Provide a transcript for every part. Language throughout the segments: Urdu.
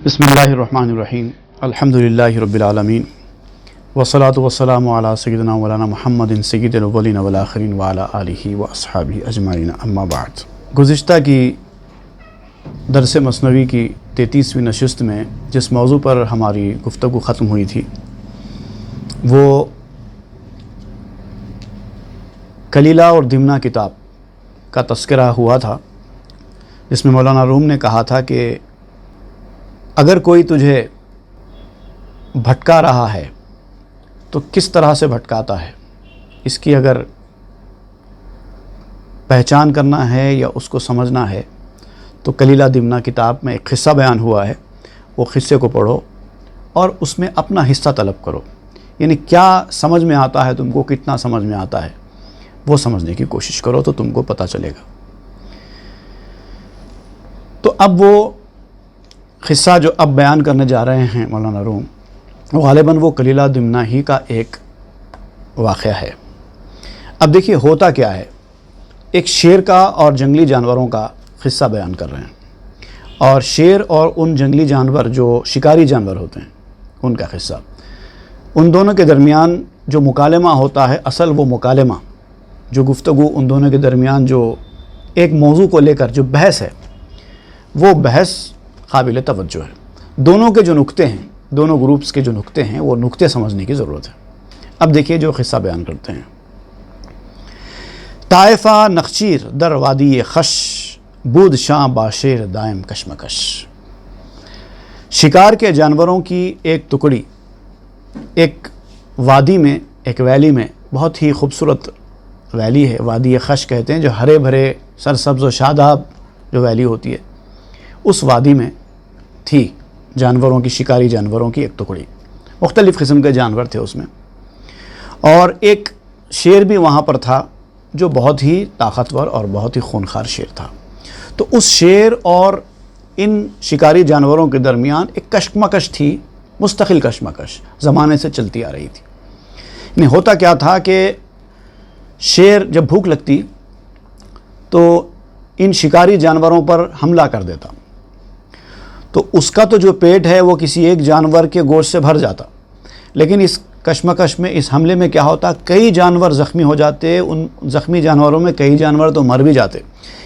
بسم اللہ الرحمن الرحیم الحمدللہ رب العالمین والصلاة والسلام علی سیدنا مولانا محمد سید الاولین والآخرین وعلی آلہ واصحابہ اجمعین اما بعد۔ گزشتہ کی درس مثنوی کی 33ویں نشست میں جس موضوع پر ہماری گفتگو ختم ہوئی تھی وہ کلیلہ اور دمنہ کتاب کا تذکرہ ہوا تھا، جس میں مولانا روم نے کہا تھا کہ اگر کوئی تجھے بھٹکا رہا ہے تو کس طرح سے بھٹکاتا ہے، اس کی اگر پہچان کرنا ہے یا اس کو سمجھنا ہے تو کلیلہ دمنہ کتاب میں ایک قصہ بیان ہوا ہے، وہ قصے کو پڑھو اور اس میں اپنا حصہ طلب کرو، یعنی کیا سمجھ میں آتا ہے تم کو، کتنا سمجھ میں آتا ہے وہ سمجھنے کی کوشش کرو تو تم کو پتہ چلے گا۔ تو اب وہ قصہ جو اب بیان کرنے جا رہے ہیں مولانا روم، وہ غالباً وہ کلیلہ دمنہ ہی کا ایک واقعہ ہے۔ اب دیکھیے ہوتا کیا ہے، ایک شیر کا اور جنگلی جانوروں کا قصہ بیان کر رہے ہیں، اور شیر اور ان جنگلی جانور جو شکاری جانور ہوتے ہیں ان کا قصہ، ان دونوں کے درمیان جو مکالمہ ہوتا ہے، اصل وہ مکالمہ جو گفتگو ان دونوں کے درمیان جو ایک موضوع کو لے کر جو بحث ہے، وہ بحث قابل توجہ ہے۔ دونوں کے جو نکتے ہیں، دونوں گروپس کے جو نکتے ہیں، وہ نکتے سمجھنے کی ضرورت ہے۔ اب دیکھیے جو قصہ بیان کرتے ہیں۔ طائفہ نخچیر در وادی خش، بود شاں باشیر دائم کشمکش۔ شکار کے جانوروں کی ایک ٹکڑی ایک وادی میں، ایک ویلی میں، بہت ہی خوبصورت ویلی ہے، وادی خش کہتے ہیں، جو ہرے بھرے سرسبز و شاداب جو ویلی ہوتی ہے، اس وادی میں تھی جانوروں کی، شکاری جانوروں کی ایک ٹکڑی، مختلف قسم کے جانور تھے اس میں، اور ایک شیر بھی وہاں پر تھا جو بہت ہی طاقتور اور بہت ہی خونخوار شیر تھا۔ تو اس شیر اور ان شکاری جانوروں کے درمیان ایک کشمکش تھی، مستقل کشمکش زمانے سے چلتی آ رہی تھی۔ یعنی ہوتا کیا تھا کہ شیر جب بھوک لگتی تو ان شکاری جانوروں پر حملہ کر دیتا، تو اس کا تو جو پیٹ ہے وہ کسی ایک جانور کے گوشت سے بھر جاتا، لیکن اس کشمکش میں، اس حملے میں کیا ہوتا، کئی جانور زخمی ہو جاتے، ان زخمی جانوروں میں کئی جانور تو مر بھی جاتے،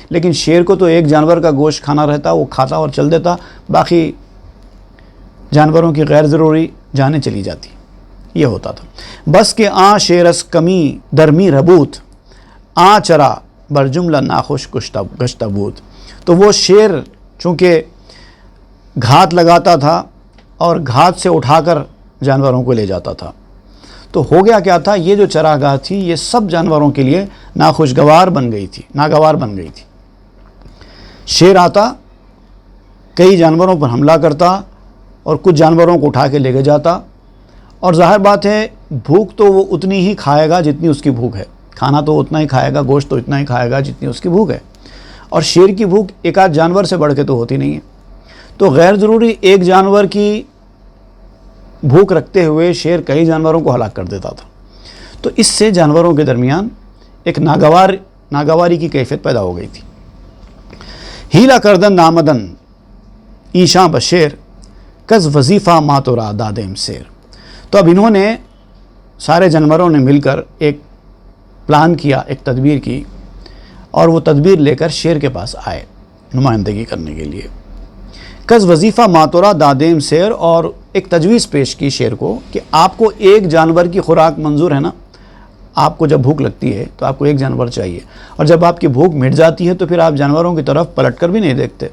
لیکن شیر کو تو ایک جانور کا گوشت کھانا رہتا، وہ کھاتا اور چل دیتا، باقی جانوروں کی غیر ضروری جانیں چلی جاتی۔ یہ ہوتا تھا۔ بس کہ آں شیرس کمی درمی ربوت، آں چرا بر جملہ ناخوش گشتہ بود۔ تو وہ شیر چونکہ گھات لگاتا تھا اور گھات سے اٹھا کر جانوروں کو لے جاتا تھا، تو ہو گیا کیا تھا، یہ جو چراگاہ تھی یہ سب جانوروں کے لیے ناخوشگوار بن گئی تھی، ناگوار بن گئی تھی۔ شیر آتا، کئی جانوروں پر حملہ کرتا اور کچھ جانوروں کو اٹھا کے لے کے جاتا، اور ظاہر بات ہے بھوک تو وہ اتنی ہی کھائے گا جتنی اس کی بھوک ہے، کھانا تو اتنا ہی کھائے گا، گوشت تو اتنا ہی کھائے گا جتنی اس کی بھوک ہے، اور شیر کی بھوک ایک آدھ جانور سے بڑھ کے تو ہوتی نہیں ہے، تو غیر ضروری ایک جانور کی بھوک رکھتے ہوئے شیر کئی جانوروں کو ہلاک کر دیتا تھا۔ تو اس سے جانوروں کے درمیان ایک ناگواری کی کیفیت پیدا ہو گئی تھی۔ ہیلا کردن نامدن ایشاں بشیر، کز وظیفہ ماتورا دادیم سیر۔ تو اب انہوں نے، سارے جانوروں نے مل کر ایک پلان کیا، ایک تدبیر کی، اور وہ تدبیر لے کر شیر کے پاس آئے نمائندگی کرنے کے لیے۔ کز وظیفہ ماتورا دادیم سیر، اور ایک تجویز پیش کی شیر کو کہ آپ کو ایک جانور کی خوراک منظور ہے نا، آپ کو جب بھوک لگتی ہے تو آپ کو ایک جانور چاہیے، اور جب آپ کی بھوک مٹ جاتی ہے تو پھر آپ جانوروں کی طرف پلٹ کر بھی نہیں دیکھتے۔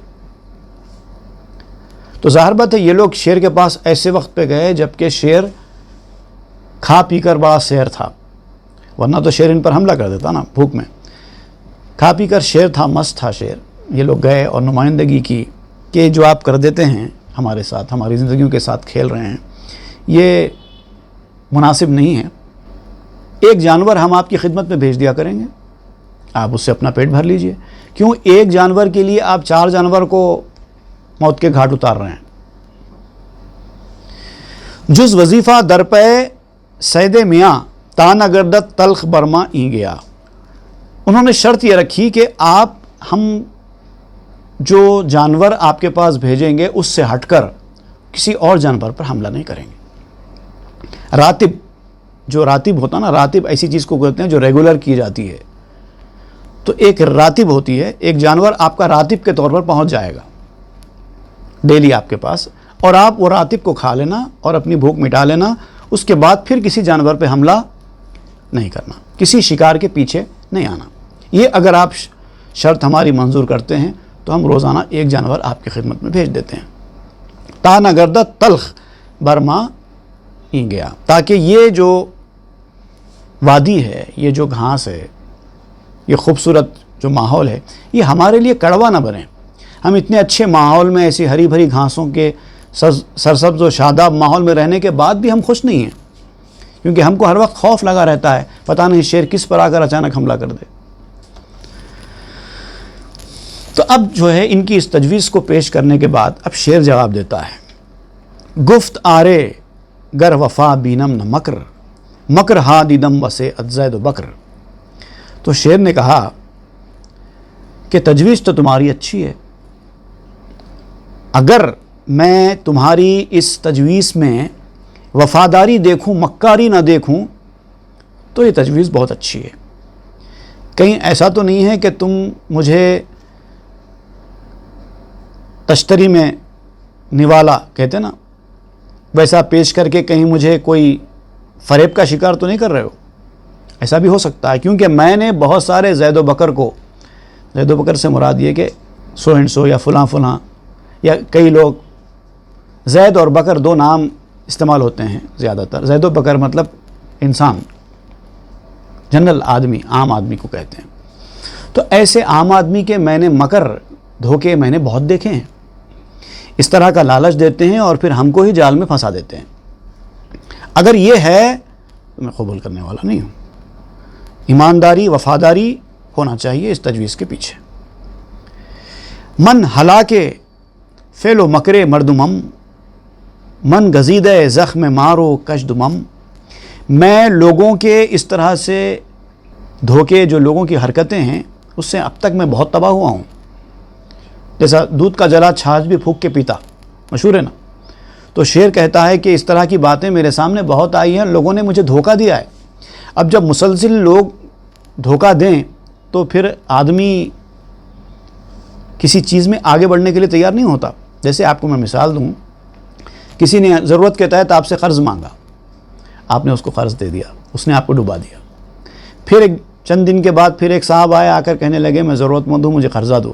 تو ظاہر بات ہے یہ لوگ شیر کے پاس ایسے وقت پہ گئے جبکہ شیر کھا پی کر بڑا سیر تھا، ورنہ تو شیر ان پر حملہ کر دیتا نا بھوک میں۔ کھا پی کر شیر تھا، مست تھا شیر۔ یہ لوگ گئے اور نمائندگی کی کہ جو آپ کر دیتے ہیں ہمارے ساتھ، ہماری زندگیوں کے ساتھ کھیل رہے ہیں، یہ مناسب نہیں ہے، ایک جانور ہم آپ کی خدمت میں بھیج دیا کریں گے، آپ اس سے اپنا پیٹ بھر لیجئے۔ کیوں ایک جانور کے لیے آپ 4 جانور کو موت کے گھاٹ اتار رہے ہیں؟ جز وظیفہ درپے سید میاں، تان اگردت تلخ برما ای گیا۔ انہوں نے شرط یہ رکھی کہ ہم جو جانور آپ کے پاس بھیجیں گے اس سے ہٹ کر کسی اور جانور پر حملہ نہیں کریں گے۔ راتب، جو راتب ہوتا نا، راتب ایسی چیز کو کہتے ہیں جو ریگولر کی جاتی ہے۔ تو ایک راتب ہوتی ہے، ایک جانور آپ کا راتب کے طور پر پہنچ جائے گا ڈیلی آپ کے پاس، اور آپ وہ راتب کو کھا لینا اور اپنی بھوک مٹا لینا، اس کے بعد پھر کسی جانور پہ حملہ نہیں کرنا، کسی شکار کے پیچھے نہیں آنا۔ یہ اگر آپ شرط ہماری منظور کرتے ہیں تو ہم روزانہ ایک جانور آپ کی خدمت میں بھیج دیتے ہیں۔ تا نگردہ تلخ برما ہی گیا، تاکہ یہ جو وادی ہے، یہ جو گھاس ہے، یہ خوبصورت جو ماحول ہے، یہ ہمارے لیے کڑوا نہ بنے۔ ہم اتنے اچھے ماحول میں، ایسی ہری بھری گھاسوں کے سرسبز و شاداب ماحول میں رہنے کے بعد بھی ہم خوش نہیں ہیں، کیونکہ ہم کو ہر وقت خوف لگا رہتا ہے، پتہ نہیں شیر کس پر آ کر اچانک حملہ کر دے۔ تو اب جو ہے ان کی اس تجویز کو پیش کرنے کے بعد اب شیر جواب دیتا ہے، گفت آرے گر وفا بینم نہ مکر، مکر ہا دیدم وسے ازید و بکر۔ تو شیر نے کہا کہ تجویز تو تمہاری اچھی ہے، اگر میں تمہاری اس تجویز میں وفاداری دیکھوں، مکاری نہ دیکھوں، تو یہ تجویز بہت اچھی ہے۔ کہیں ایسا تو نہیں ہے کہ تم مجھے تشتری میں نوالا کہتے نا، ویسا پیش کر کے کہیں مجھے کوئی فریب کا شکار تو نہیں کر رہے ہو؟ ایسا بھی ہو سکتا ہے، کیونکہ میں نے بہت سارے زید و بکر کو، زید و بکر سے مراد یہ کہ سو اینڈ سو یا فلاں فلاں، یا کئی لوگ زید اور بکر دو نام استعمال ہوتے ہیں زیادہ تر۔ زید و بکر مطلب انسان، جنرل آدمی، عام آدمی کو کہتے ہیں۔ تو ایسے عام آدمی کے میں نے مکر، دھوکے میں نے بہت دیکھے ہیں، اس طرح کا لالچ دیتے ہیں اور پھر ہم کو ہی جال میں پھنسا دیتے ہیں۔ اگر یہ ہے تو میں قبول کرنے والا نہیں ہوں۔ ایمانداری، وفاداری ہونا چاہیے اس تجویز کے پیچھے۔ من ہلاکے فعل و مکرے مردمم، من گزیدہ زخم مارو کشدمم۔ میں لوگوں کے اس طرح سے دھوکے، جو لوگوں کی حرکتیں ہیں، اس سے اب تک میں بہت تباہ ہوا ہوں۔ جیسا دودھ کا جلا چھاچھ بھی پھونک کے پیتا، مشہور ہے نا۔ تو شعر کہتا ہے کہ اس طرح کی باتیں میرے سامنے بہت آئی ہیں، لوگوں نے مجھے دھوکہ دیا ہے۔ اب جب مسلسل لوگ دھوکہ دیں تو پھر آدمی کسی چیز میں آگے بڑھنے کے لیے تیار نہیں ہوتا۔ جیسے آپ کو میں مثال دوں، کسی نے ضرورت کے تحت آپ سے قرض مانگا، آپ نے اس کو قرض دے دیا، اس نے آپ کو ڈبا دیا۔ پھر چند دن کے بعد پھر ایک صاحب آئے، آ کر کہنے لگے میں ضرورت مند ہوں، مجھے قرضہ دو۔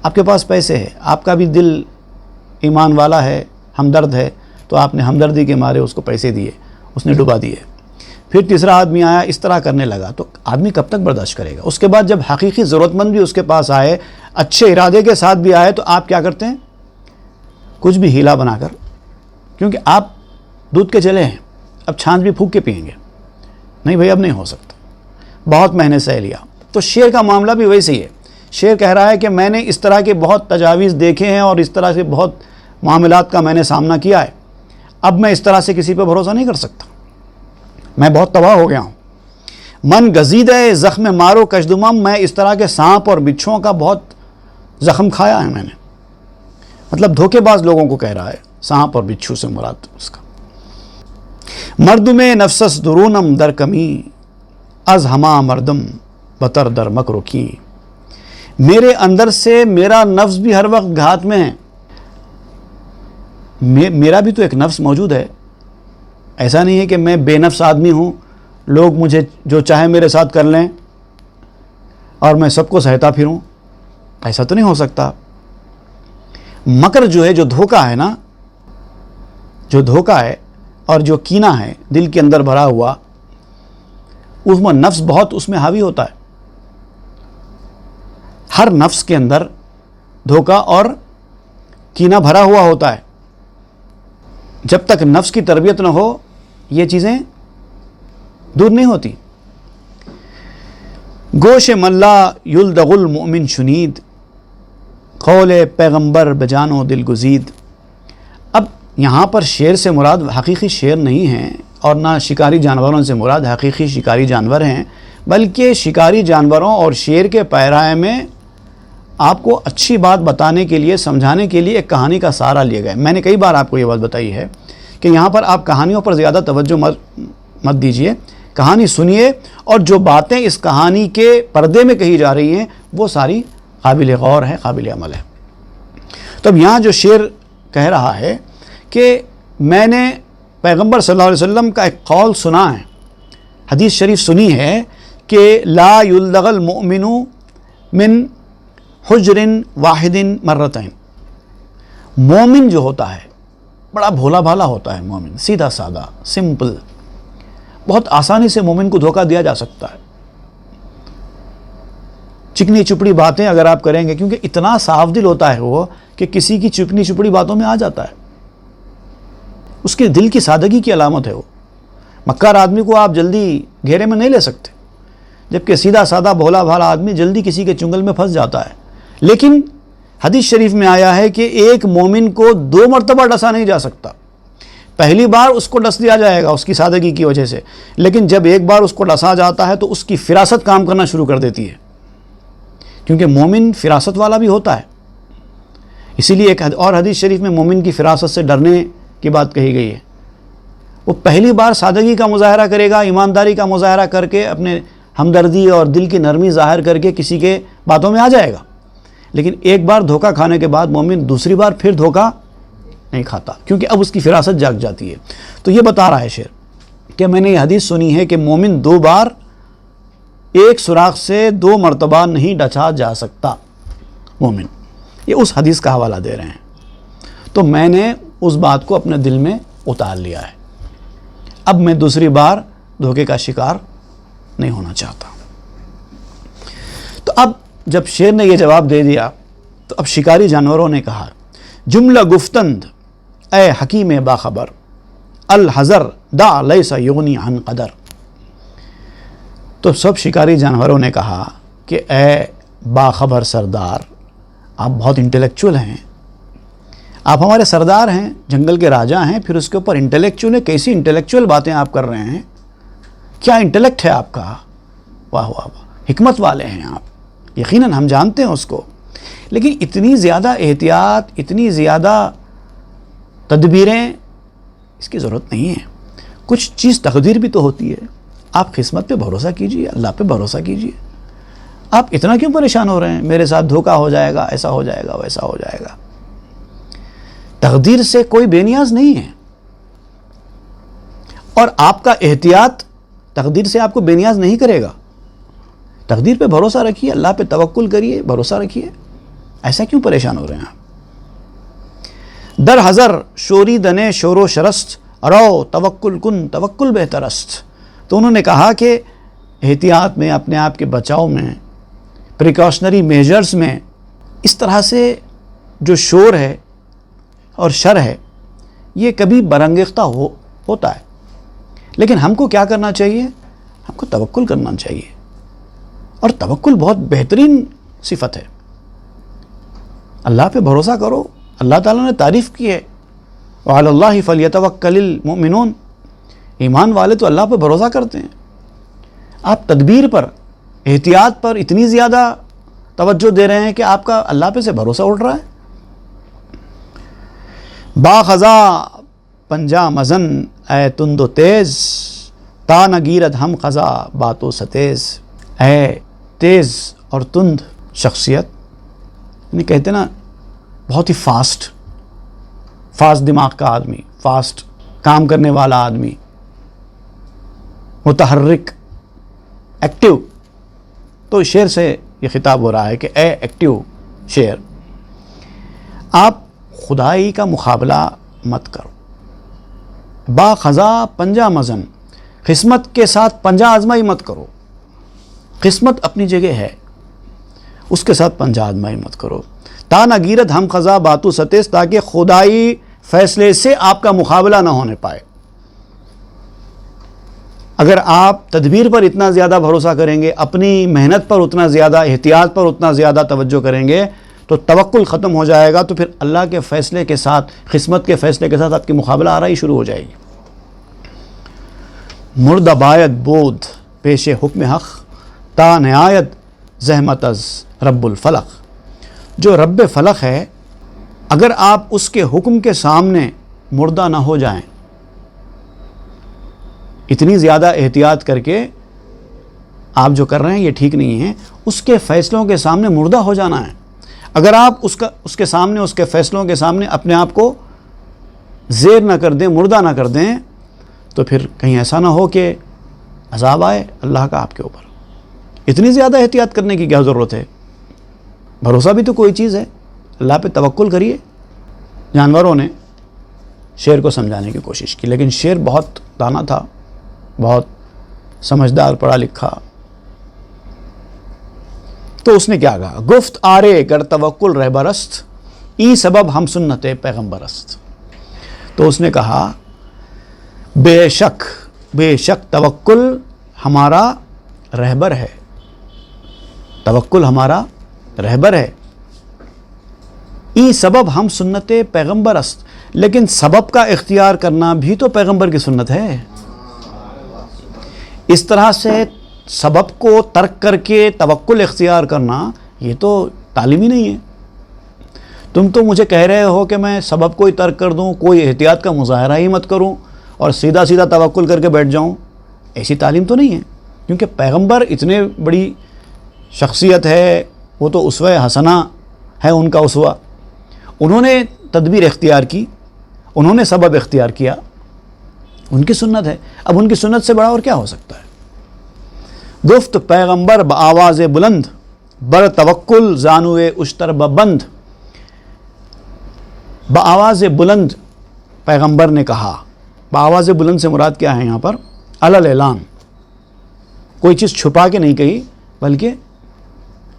آپ کے پاس پیسے ہے، آپ کا بھی دل ایمان والا ہے، ہمدرد ہے، تو آپ نے ہمدردی کے مارے اس کو پیسے دیے، اس نے ڈبا دیے۔ پھر تیسرا آدمی آیا، اس طرح کرنے لگا، تو آدمی کب تک برداشت کرے گا؟ اس کے بعد جب حقیقی ضرورت مند بھی اس کے پاس آئے، اچھے ارادے کے ساتھ بھی آئے، تو آپ کیا کرتے ہیں؟ کچھ بھی ہیلا بنا کر، کیونکہ آپ دودھ کے چلے ہیں، اب چھانچ بھی پھونک کے پئیں گے، نہیں بھائی اب نہیں ہو سکتا، بہت محنت سے لیا۔ تو شعر کا معاملہ بھی ویسے ہی ہے۔ شعر کہہ رہا ہے کہ میں نے اس طرح کے بہت تجاویز دیکھے ہیں اور اس طرح سے بہت معاملات کا میں نے سامنا کیا ہے، اب میں اس طرح سے کسی پہ بھروسہ نہیں کر سکتا، میں بہت تباہ ہو گیا ہوں۔ من گزیدہ زخم مارو کشدمم، میں اس طرح کے سانپ اور بچھوؤں کا بہت زخم کھایا ہے میں نے۔ مطلب دھوکے باز لوگوں کو کہہ رہا ہے، سانپ اور بچھو سے مراد اس کا۔ مردم نفسس درونم در کمی، از ہما مردم بتر در مکرو کی۔ میرے اندر سے میرا نفس بھی ہر وقت گھات میں ہے، میرا بھی تو ایک نفس موجود ہے، ایسا نہیں ہے کہ میں بے نفس آدمی ہوں، لوگ مجھے جو چاہے میرے ساتھ کر لیں اور میں سب کو سہتا پھروں، ایسا تو نہیں ہو سکتا۔ مکر جو ہے، جو دھوکہ ہے نا، جو دھوکہ ہے اور جو کینہ ہے دل کے اندر بھرا ہوا، اس میں نفس بہت اس میں حاوی ہوتا ہے۔ ہر نفس کے اندر دھوکہ اور کینہ بھرا ہوا ہوتا ہے۔ جب تک نفس کی تربیت نہ ہو یہ چیزیں دور نہیں ہوتی۔ گوش ملا یلدغ المؤمن شنید، قول پیغمبر بجانو دل گزید۔ اب یہاں پر شیر سے مراد حقیقی شیر نہیں ہیں، اور نہ شکاری جانوروں سے مراد حقیقی شکاری جانور ہیں، بلکہ شکاری جانوروں اور شیر کے پیرائے میں آپ کو اچھی بات بتانے کے لیے، سمجھانے کے لیے ایک کہانی کا سہارا لیے گئے. میں نے کئی بار آپ کو یہ بات بتائی ہے کہ یہاں پر آپ کہانیوں پر زیادہ توجہ مت دیجیے. کہانی سنیے اور جو باتیں اس کہانی کے پردے میں کہی جا رہی ہیں وہ ساری قابل غور ہے، قابل عمل ہے. تو اب یہاں جو شعر کہہ رہا ہے کہ میں نے پیغمبر صلی اللہ علیہ وسلم کا ایک قول سنا ہے، حدیث شریف سنی ہے کہ لا یلدغ المؤمن من حجر واحد مرتين. مومن جو ہوتا ہے بڑا بھولا بھالا ہوتا ہے، مومن سیدھا سادہ سمپل، بہت آسانی سے مومن کو دھوکہ دیا جا سکتا ہے. چکنی چپڑی باتیں اگر آپ کریں گے، کیونکہ اتنا صاف دل ہوتا ہے وہ کہ کسی کی چکنی چپڑی باتوں میں آ جاتا ہے. اس کے دل کی سادگی کی علامت ہے وہ. مکار آدمی کو آپ جلدی گھیرے میں نہیں لے سکتے، جبکہ سیدھا سادہ بھولا بھالا آدمی جلدی کسی کے چنگل میں پھنس جاتا ہے. لیکن حدیث شریف میں آیا ہے کہ ایک مومن کو 2 مرتبہ ڈسا نہیں جا سکتا. پہلی بار اس کو ڈس دیا جائے گا اس کی سادگی کی وجہ سے، لیکن جب ایک بار اس کو ڈسا جاتا ہے تو اس کی فراست کام کرنا شروع کر دیتی ہے، کیونکہ مومن فراست والا بھی ہوتا ہے. اسی لیے ایک اور حدیث شریف میں مومن کی فراست سے ڈرنے کی بات کہی گئی ہے. وہ پہلی بار سادگی کا مظاہرہ کرے گا، ایمانداری کا مظاہرہ کر کے، اپنے ہمدردی اور دل کی نرمی ظاہر کر کے کسی کے باتوں میں آ جائے گا. لیکن ایک بار دھوکہ کھانے کے بعد مومن دوسری بار پھر دھوکہ نہیں کھاتا، کیونکہ اب اس کی فراست جاگ جاتی ہے. تو یہ بتا رہا ہے شعر کہ میں نے یہ حدیث سنی ہے کہ مومن 2 بار ایک سوراخ سے 2 مرتبہ نہیں ڈسا جا سکتا. مومن، یہ اس حدیث کا حوالہ دے رہے ہیں. تو میں نے اس بات کو اپنے دل میں اتار لیا ہے. اب میں دوسری بار دھوکے کا شکار نہیں ہونا چاہتا. تو اب جب شیر نے یہ جواب دے دیا تو اب شکاری جانوروں نے کہا جملہ گفتند اے حکیم باخبر الحذر دع لیس یغنی عن قدر. تو سب شکاری جانوروں نے کہا کہ اے باخبر سردار، آپ بہت انٹلیکچول ہیں، آپ ہمارے سردار ہیں، جنگل کے راجا ہیں، پھر اس کے اوپر انٹلیکچول ہے. کیسی انٹلیکچول باتیں آپ کر رہے ہیں، کیا انٹلیکٹ ہے آپ کا، واہ واہ واہ، حکمت والے ہیں آپ. یقیناً ہم جانتے ہیں اس کو، لیکن اتنی زیادہ احتیاط، اتنی زیادہ تدبیریں اس کی ضرورت نہیں ہے. کچھ چیز تقدیر بھی تو ہوتی ہے. آپ قسمت پہ بھروسہ کیجئے، اللہ پہ بھروسہ کیجئے. آپ اتنا کیوں پریشان ہو رہے ہیں میرے ساتھ دھوکہ ہو جائے گا، ایسا ہو جائے گا، ویسا ہو جائے گا. تقدیر سے کوئی بے نیاز نہیں ہے، اور آپ کا احتیاط تقدیر سے آپ کو بے نیاز نہیں کرے گا. تقدیر پہ بھروسہ رکھیے، اللہ پہ توکل کریے، بھروسہ رکھیے. ایسا کیوں پریشان ہو رہے ہیں آپ؟ در حضر شوری دنے شور و شرست رو توکل کن توکل بہترست. تو انہوں نے کہا کہ احتیاط میں، اپنے آپ کے بچاؤ میں، پریکاشنری میجرز میں اس طرح سے جو شور ہے اور شر ہے یہ کبھی برانگیختہ ہوتا ہے. لیکن ہم کو کیا کرنا چاہیے؟ ہم کو توکل کرنا چاہیے. اور توکل بہت بہترین صفت ہے. اللہ پہ بھروسہ کرو. اللہ تعالیٰ نے تعریف کی ہے وعلی اللہ فلیتوکل المؤمنون. ایمان والے تو اللہ پہ بھروسہ کرتے ہیں. آپ تدبیر پر، احتیاط پر اتنی زیادہ توجہ دے رہے ہیں کہ آپ کا اللہ پہ سے بھروسہ اٹھ رہا ہے. با خزاں پنجا مزن اے تند و تیز تا نگیرد ہم خزاں باتو ستیز. اے تیز اور تند شخصیت، یعنی کہتے نا بہت ہی فاسٹ دماغ کا آدمی، فاسٹ کام کرنے والا آدمی، متحرک، ایکٹیو. تو شعر سے یہ خطاب ہو رہا ہے کہ اے ایکٹیو شعر، آپ خدائی کا مقابلہ مت کرو. با خزاں پنجا مزن، قسمت کے ساتھ پنجہ آزمائی مت کرو. قسمت اپنی جگہ ہے، اس کے ساتھ پنجہ آزمائی مت کرو. تا نہ گیرت ہم خزاں باتو ستیز، تاکہ خدائی فیصلے سے آپ کا مقابلہ نہ ہونے پائے. اگر آپ تدبیر پر اتنا زیادہ بھروسہ کریں گے، اپنی محنت پر اتنا زیادہ، احتیاط پر اتنا زیادہ توجہ کریں گے، تو توکل ختم ہو جائے گا. تو پھر اللہ کے فیصلے کے ساتھ، قسمت کے فیصلے کے ساتھ آپ کی مقابلہ آرائی شروع ہو جائے گی. مردہ باید بود پیش حکم حق، تا نہایت زحمت از رب الفلق. جو رب فلق ہے، اگر آپ اس کے حکم کے سامنے مردہ نہ ہو جائیں، اتنی زیادہ احتیاط کر کے آپ جو کر رہے ہیں یہ ٹھیک نہیں ہے، اس کے فیصلوں کے سامنے مردہ ہو جانا ہے۔ اگر آپ اس کے سامنے، اس کے فیصلوں کے سامنے اپنے آپ کو زیر نہ کر دیں، مردہ نہ کر دیں، تو پھر کہیں ایسا نہ ہو کہ عذاب آئے اللہ کا آپ کے اوپر۔ اتنی زیادہ احتیاط کرنے کی کیا ضرورت ہے؟ بھروسہ بھی تو کوئی چیز ہے، اللہ پہ توکل کریے۔ جانوروں نے شیر کو سمجھانے کی کوشش کی، لیکن شیر بہت دانا تھا، بہت سمجھدار، پڑھا لکھا، تو اس نے کیا کہا؟ گفت آرے گر توکل رہبرست، ای سبب ہم سنت پیغمبرست۔ تو اس نے کہا بے شک توکل ہمارا رہبر ہے، توکل ہمارا رہبر ہے، ای سبب ہم سنت پیغمبرست، لیکن سبب کا اختیار کرنا بھی تو پیغمبر کی سنت ہے۔ اس طرح سے سبب کو ترک کر کے توکل اختیار کرنا یہ تو تعلیم ہی نہیں ہے۔ تم تو مجھے کہہ رہے ہو کہ میں سبب کو ہی ترک کر دوں، کوئی احتیاط کا مظاہرہ ہی مت کروں اور سیدھا سیدھا توکل کر کے بیٹھ جاؤں، ایسی تعلیم تو نہیں ہے۔ کیونکہ پیغمبر اتنے بڑی شخصیت ہے، وہ تو اسوہ حسنہ ہے ان کا اسوہ، انہوں نے تدبیر اختیار کی، انہوں نے سبب اختیار کیا، ان کی سنت ہے۔ اب ان کی سنت سے بڑا اور کیا ہو سکتا ہے؟ گفت پیغمبر بآواز بلند، بر توکل زانوے اشتر ببند۔ بآواز بلند پیغمبر نے کہا۔ بآواز بلند سے مراد کیا ہے یہاں پر؟ علل اعلان، کوئی چیز چھپا کے نہیں کہی بلکہ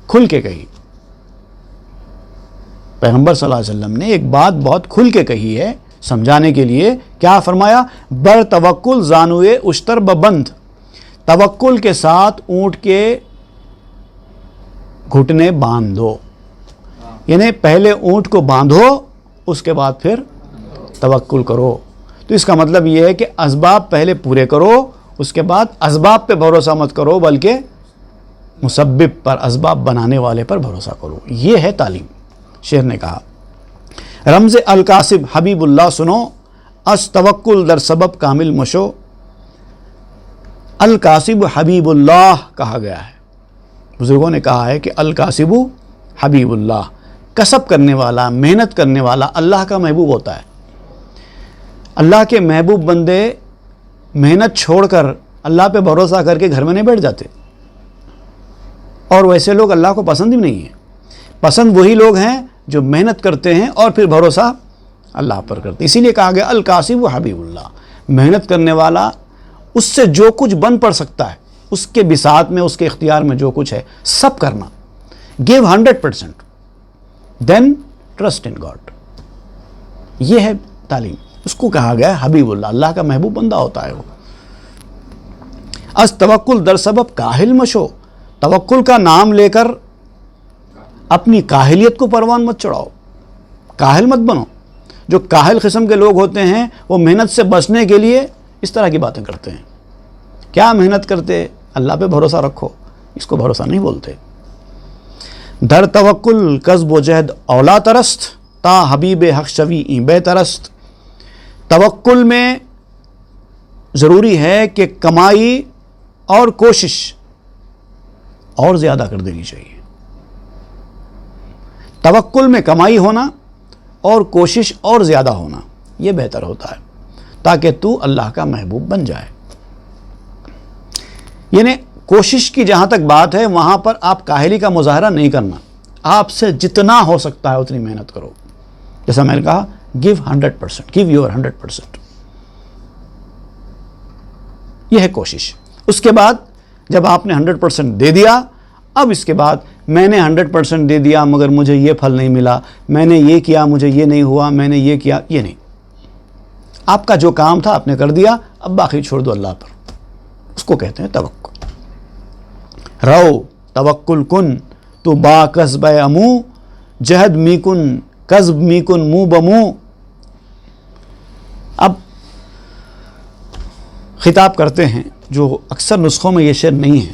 کھل کے کہی۔ پیغمبر صلی اللہ علیہ وسلم نے ایک بات بہت کھل کے کہی ہے سمجھانے کے لیے۔ کیا فرمایا؟ بر توکل زانوے اشتر ببند، توکل کے ساتھ اونٹ کے گھٹنے باندھ دو، یعنی پہلے اونٹ کو باندھو، اس کے بعد پھر توکل کرو۔ تو اس کا مطلب یہ ہے کہ اسباب پہلے پورے کرو، اس کے بعد اسباب پہ بھروسہ مت کرو بلکہ مسبب پر، اسباب بنانے والے پر بھروسہ کرو۔ یہ ہے تعلیم۔ شیر نے کہا رمز القاسب حبیب اللہ سنو، اس توکل در سبب کامل مشو۔ القاسب حبیب اللہ کہا گیا ہے، بزرگوں نے کہا ہے کہ القاسب حبیب اللہ، کسب کرنے والا، محنت کرنے والا اللہ کا محبوب ہوتا ہے۔ اللہ کے محبوب بندے محنت چھوڑ کر اللہ پہ بھروسہ کر کے گھر میں نہیں بیٹھ جاتے، اور ویسے لوگ اللہ کو پسند ہی نہیں ہیں۔ پسند وہی لوگ ہیں جو محنت کرتے ہیں اور پھر بھروسہ اللہ پر کرتے ہیں۔ اسی لیے کہا گیا القاسب حبیب اللہ، محنت کرنے والا، اس سے جو کچھ بن پڑ سکتا ہے، اس کے بساط میں، اس کے اختیار میں جو کچھ ہے سب کرنا، give 100%، then trust in God۔ یہ ہے تعلیم، اس کو کہا گیا ہے حبیب اللہ، اللہ کا محبوب بندہ ہوتا ہے وہ۔ از توکل در سبب کاہل مشو، توکل کا نام لے کر اپنی کاہلیت کو پروان مت چڑھاؤ، کاہل مت بنو۔ جو کاہل قسم کے لوگ ہوتے ہیں وہ محنت سے بچنے کے لیے اس طرح کی باتیں کرتے ہیں۔ کیا محنت کرتے؟ اللہ پہ بھروسہ رکھو، اس کو بھروسہ نہیں بولتے۔ در توکل کسب و جہد اولا ترست، تا حبیب حق شوی این بے ترست۔ توکل میں ضروری ہے کہ کمائی اور کوشش اور زیادہ کر دینی چاہیے۔ توکل میں کمائی ہونا اور کوشش اور زیادہ ہونا یہ بہتر ہوتا ہے، تاکہ تو اللہ کا محبوب بن جائے۔ یعنی کوشش کی جہاں تک بات ہے وہاں پر آپ کاہلی کا مظاہرہ نہیں کرنا، آپ سے جتنا ہو سکتا ہے اتنی محنت کرو۔ جیسا میں نے کہا give 100%، give your 100%، یہ ہے کوشش۔ اس کے بعد جب آپ نے 100% دے دیا، اب اس کے بعد میں نے 100% دے دیا مگر مجھے یہ پھل نہیں ملا، میں نے یہ کیا مجھے یہ نہیں ہوا، میں نے یہ کیا، یہ نہیں۔ آپ کا جو کام تھا آپ نے کر دیا، اب باقی چھوڑ دو اللہ پر، اس کو کہتے ہیں توکل۔ رو توکل کن تو با کسب امو، جہد می کن کسب می کن منہ بمو۔ اب خطاب کرتے ہیں، جو اکثر نسخوں میں یہ شعر نہیں ہے،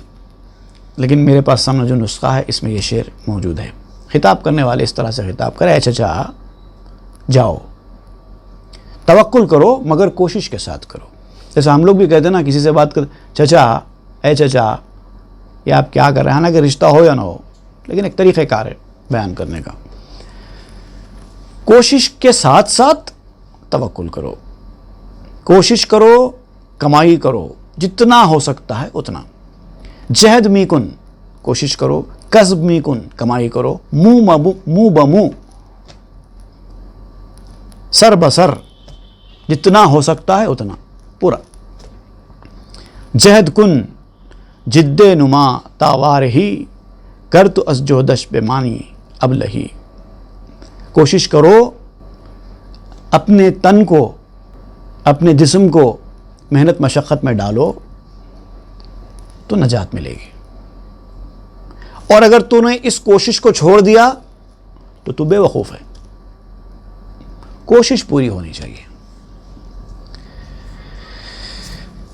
لیکن میرے پاس سامنے جو نسخہ ہے اس میں یہ شعر موجود ہے۔ خطاب کرنے والے اس طرح سے خطاب کرے، اے چچا جاؤ، توکل کرو مگر کوشش کے ساتھ کرو. جیسے ہم لوگ بھی کہتے ہیں نا، کسی سے بات کر، چچا، اے چچا، یہ آپ کیا کر رہے ہیں؟ حالانکہ رشتہ ہو یا نہ ہو، لیکن ایک طریقہ کار ہے بیان کرنے کا. کوشش کے ساتھ ساتھ توکل کرو، کوشش کرو، کمائی کرو، جتنا ہو سکتا ہے اتنا. جہد می کن، کوشش کرو، کسب می کن، کمائی کرو، منہ بمنہ، سر بسر، جتنا ہو سکتا ہے اتنا پورا. جہد کن جد نما تاوار ہی، کر تو از جہدش بے مانی اب لہی. کوشش کرو، اپنے تن کو، اپنے جسم کو محنت مشقت میں ڈالو تو نجات ملے گی. اور اگر تو نے اس کوشش کو چھوڑ دیا تو تو بے وقوف ہے. کوشش پوری ہونی چاہیے.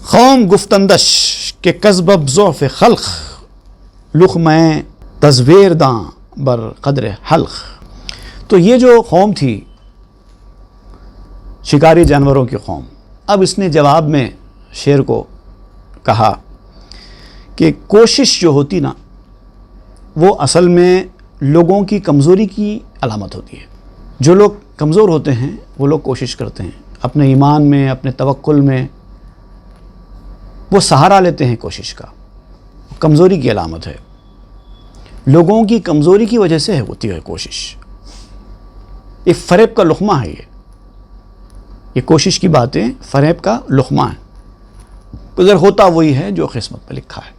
قوم گفتندش کہ کذب ضعف خلق، لقمہ تزویر داں بر قدر حلق. تو یہ جو قوم تھی شکاری جانوروں کی قوم، اب اس نے جواب میں شیر کو کہا کہ کوشش جو ہوتی نا، وہ اصل میں لوگوں کی کمزوری کی علامت ہوتی ہے. جو لوگ کمزور ہوتے ہیں وہ لوگ کوشش کرتے ہیں اپنے ایمان میں، اپنے توکل میں، وہ سہارا لیتے ہیں کوشش کا. کمزوری کی علامت ہے، لوگوں کی کمزوری کی وجہ سے ہوتی ہے کوشش. یہ فریب کا لقمہ ہے. یہ کوشش کی باتیں فریب کا لقمہ ہے. اگر ہوتا وہی ہے جو قسمت میں لکھا ہے.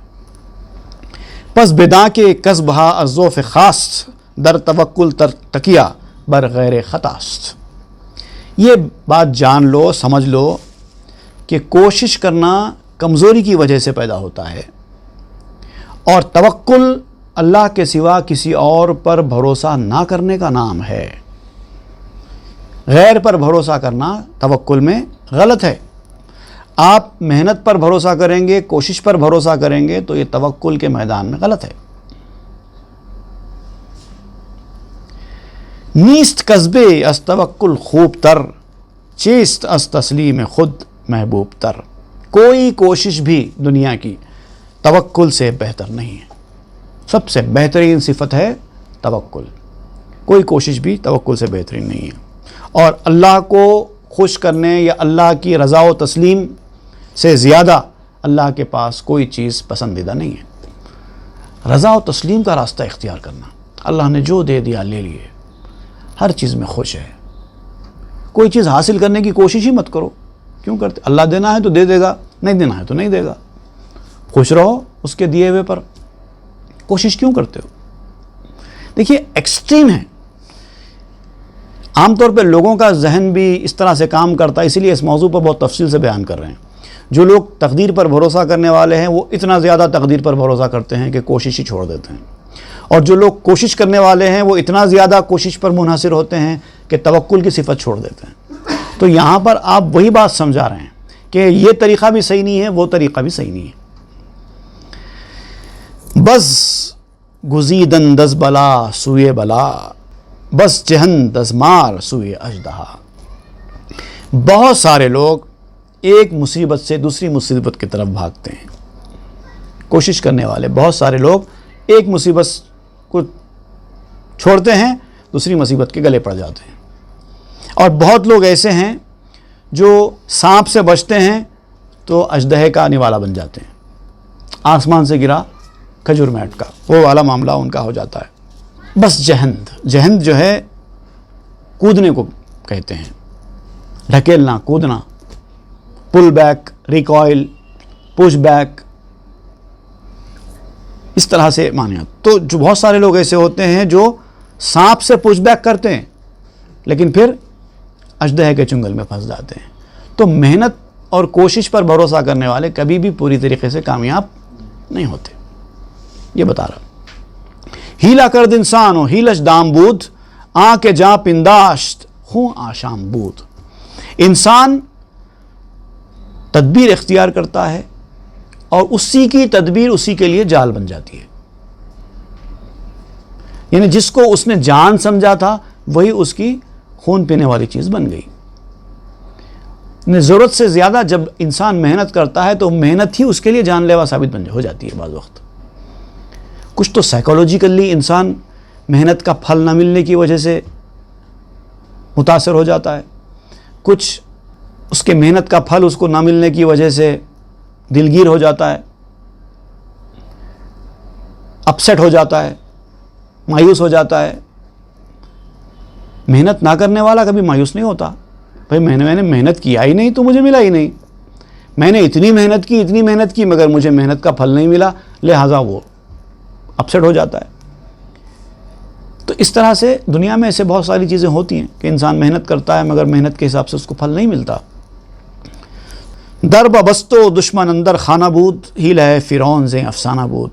پس بداں کے کسبہا الضعف خاص، در توکل تکیہ بر غیر خطاست. یہ بات جان لو، سمجھ لو کہ کوشش کرنا کمزوری کی وجہ سے پیدا ہوتا ہے، اور توکل اللہ کے سوا کسی اور پر بھروسہ نہ کرنے کا نام ہے. غیر پر بھروسہ کرنا توکل میں غلط ہے. آپ محنت پر بھروسہ کریں گے، کوشش پر بھروسہ کریں گے تو یہ توکل کے میدان میں غلط ہے. نیست قصبے از توکل خوب تر، چیست از تسلیم خود محبوب تر. کوئی کوشش بھی دنیا کی توکل سے بہتر نہیں ہے. سب سے بہترین صفت ہے توکل. کوئی کوشش بھی توکل سے بہترین نہیں ہے. اور اللہ کو خوش کرنے یا اللہ کی رضا و تسلیم سے زیادہ اللہ کے پاس کوئی چیز پسندیدہ نہیں ہے. رضا و تسلیم کا راستہ اختیار کرنا. اللہ نے جو دے دیا لے لیے، ہر چیز میں خوش ہے. کوئی چیز حاصل کرنے کی کوشش ہی مت کرو. کیوں کرتے؟ اللہ دینا ہے تو دے دے گا، نہیں دینا ہے تو نہیں دے گا. خوش رہو اس کے دیے ہوئے پر. کوشش کیوں کرتے ہو؟ دیکھیے ایکسٹریم ہے. عام طور پہ لوگوں کا ذہن بھی اس طرح سے کام کرتا ہے، اسی لیے اس موضوع پر بہت تفصیل سے بیان کر رہے ہیں. جو لوگ تقدیر پر بھروسہ کرنے والے ہیں وہ اتنا زیادہ تقدیر پر بھروسہ کرتے ہیں کہ کوشش ہی چھوڑ دیتے ہیں. اور جو لوگ کوشش کرنے والے ہیں وہ اتنا زیادہ کوشش پر منحصر ہوتے ہیں کہ توکل کی صفت چھوڑ دیتے ہیں. تو یہاں پر آپ وہی بات سمجھا رہے ہیں کہ یہ طریقہ بھی صحیح نہیں ہے، وہ طریقہ بھی صحیح نہیں ہے. بس گزیدن دز بلا سوئے بلا، بس جہن دز مار سوئے اژدہا. بہت سارے لوگ ایک مصیبت سے دوسری مصیبت کی طرف بھاگتے ہیں. کوشش کرنے والے بہت سارے لوگ ایک مصیبت کو چھوڑتے ہیں، دوسری مصیبت کے گلے پڑ جاتے ہیں. اور بہت لوگ ایسے ہیں جو سانپ سے بچتے ہیں تو اژدہے کا نوالا بن جاتے ہیں. آسمان سے گرا کھجور میٹ کا، وہ والا معاملہ ان کا ہو جاتا ہے. بس جہند جو ہے کودنے کو کہتے ہیں، ڈھکیلنا، کودنا، پل بیک، ریکوائل، پش بیک، اس طرح سے معنی. تو جو بہت سارے لوگ ایسے ہوتے ہیں جو سانپ سے پش بیک کرتے ہیں لیکن پھر اژدہے کے چنگل میں پھنس جاتے ہیں. تو محنت اور کوشش پر بھروسہ کرنے والے کبھی بھی پوری طریقے سے کامیاب نہیں ہوتے. یہ بتا رہا. ہیلا کرد انسان و ہیلش دام بود، آن کے جاں پنداشت خوں آشام بود. انسان تدبیر اختیار کرتا ہے اور اسی کی تدبیر اسی کے لیے جال بن جاتی ہے. یعنی جس کو اس نے جان سمجھا تھا وہی اس کی خون پینے والی چیز بن گئی. ضرورت سے زیادہ جب انسان محنت کرتا ہے تو محنت ہی اس کے لیے جان لیوا ثابت ہو جاتی ہے بعض وقت. کچھ تو سائیکولوجیکلی انسان محنت کا پھل نہ ملنے کی وجہ سے متاثر ہو جاتا ہے، کچھ اس کے محنت کا پھل اس کو نہ ملنے کی وجہ سے دلگیر ہو جاتا ہے، اپسیٹ ہو جاتا ہے، مایوس ہو جاتا ہے. محنت نہ کرنے والا کبھی مایوس نہیں ہوتا. بھائی میں نے محنت کیا ہی نہیں تو مجھے ملا ہی نہیں. میں نے اتنی محنت کی مگر مجھے محنت کا پھل نہیں ملا، لہٰذا وہ اپسیٹ ہو جاتا ہے. تو اس طرح سے دنیا میں ایسے بہت ساری چیزیں ہوتی ہیں کہ انسان محنت کرتا ہے مگر محنت کے حساب سے اس کو پھل نہیں ملتا. در ببستو دشمن اندر خانہ بود، ہیل ہے فرعون زیں افسانہ بود.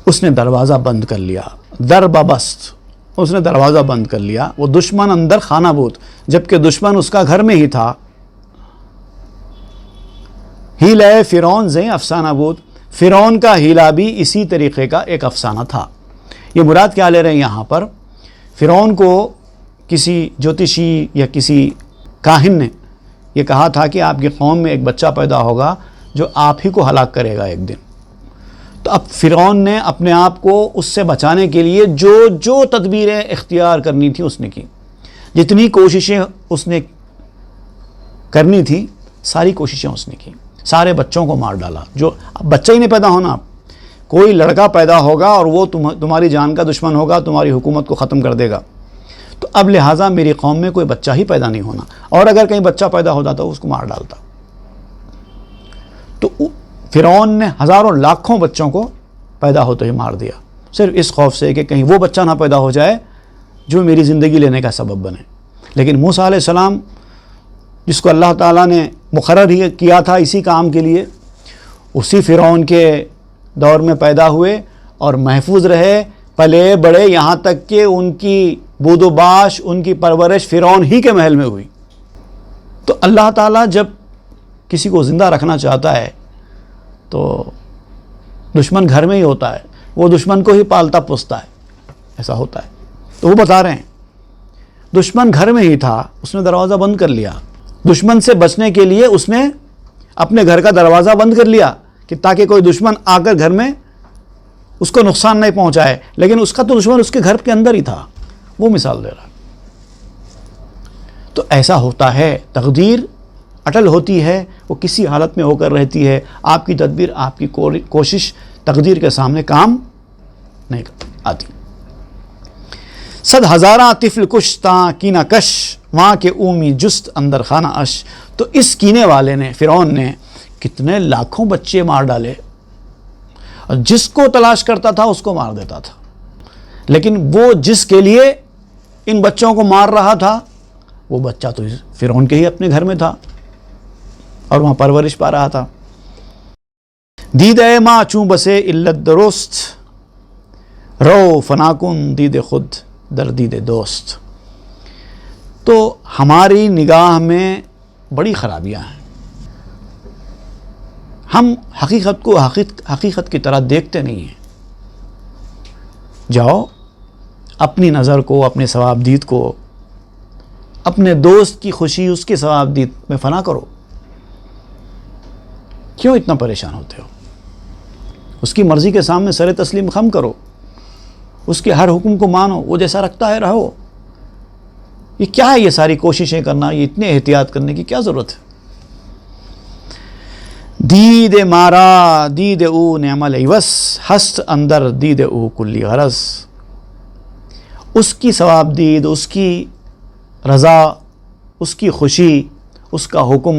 اس نے دروازہ بند کر لیا. در ببست، اس نے دروازہ بند کر لیا. وہ دشمن اندر خانہ بود، جبکہ دشمن اس کا گھر میں ہی تھا. ہیل ہے فرعون زیں افسانہ بود، فرعون کا ہیلا بھی اسی طریقے کا ایک افسانہ تھا. یہ مراد کیا لے رہے ہیں یہاں پر؟ فرعون کو کسی جوتشی یا کسی کاہن نے یہ کہا تھا کہ آپ کی قوم میں ایک بچہ پیدا ہوگا جو آپ ہی کو ہلاک کرے گا ایک دن. تو اب فرعون نے اپنے آپ کو اس سے بچانے کے لیے جو تدبیریں اختیار کرنی تھی اس نے کی. جتنی کوششیں اس نے کرنی تھی ساری کوششیں اس نے کی. سارے بچوں کو مار ڈالا. جو اب بچہ ہی نہیں پیدا ہونا، کوئی لڑکا پیدا ہوگا اور وہ تمہاری جان کا دشمن ہوگا، تمہاری حکومت کو ختم کر دے گا. تو اب لہٰذا میری قوم میں کوئی بچہ ہی پیدا نہیں ہونا، اور اگر کہیں بچہ پیدا ہو جاتا اس کو مار ڈالتا. تو فرعون نے ہزاروں لاکھوں بچوں کو پیدا ہوتے ہی مار دیا، صرف اس خوف سے کہ کہیں وہ بچہ نہ پیدا ہو جائے جو میری زندگی لینے کا سبب بنے. لیکن موسیٰ علیہ السلام، جس کو اللہ تعالیٰ نے مقرر ہی کیا تھا اسی کام کے لیے، اسی فرعون کے دور میں پیدا ہوئے اور محفوظ رہے، پلے بڑے، یہاں تک کہ ان کی بود و باش، ان کی پرورش فرعون ہی کے محل میں ہوئی. تو اللہ تعالیٰ جب کسی کو زندہ رکھنا چاہتا ہے تو دشمن گھر میں ہی ہوتا ہے، وہ دشمن کو ہی پالتا پوستا ہے، ایسا ہوتا ہے. تو وہ بتا رہے ہیں دشمن گھر میں ہی تھا، اس نے دروازہ بند کر لیا. دشمن سے بچنے کے لیے اس نے اپنے گھر کا دروازہ بند کر لیا کہ تاکہ کوئی دشمن آ کر گھر میں اس کو نقصان نہیں پہنچائے. لیکن اس کا تو دشمن اس کے گھر کے اندر ہی تھا. وہ مثال دے رہا. تو ایسا ہوتا ہے، تقدیر اٹل ہوتی ہے، وہ کسی حالت میں ہو کر رہتی ہے. آپ کی تدبیر، آپ کی کوشش تقدیر کے سامنے کام نہیں آتی. صد ہزاراں طفل کش تاں کینہ کش، وہاں کے اومی جست اندر خانہ اش. تو اس کینے والے نے، فرعون نے، کتنے لاکھوں بچے مار ڈالے، اور جس کو تلاش کرتا تھا اس کو مار دیتا تھا. لیکن وہ جس کے لیے ان بچوں کو مار رہا تھا وہ بچہ تو فرعون کے ہی اپنے گھر میں تھا اور وہاں پرورش پا رہا تھا. دید اے ماں چوں بسے علت درست، رو فناکن دید خود در دید دوست. تو ہماری نگاہ میں بڑی خرابیاں ہیں. ہم حقیقت کو حقیقت کی طرح دیکھتے نہیں ہیں. جاؤ اپنی نظر کو، اپنے ثوابدید کو، اپنے دوست کی خوشی، اس کی ثوابدید میں فنا کرو. کیوں اتنا پریشان ہوتے ہو؟ اس کی مرضی کے سامنے سر تسلیم خم کرو، اس کے ہر حکم کو مانو، وہ جیسا رکھتا ہے رہو. یہ کیا ہے یہ ساری کوششیں کرنا، یہ اتنے احتیاط کرنے کی کیا ضرورت ہے؟ دید مارا دید او نعم العوض، ہست اندر دید او کلی غرض. اس کی ثوابدید، اس کی رضا، اس کی خوشی، اس کا حکم،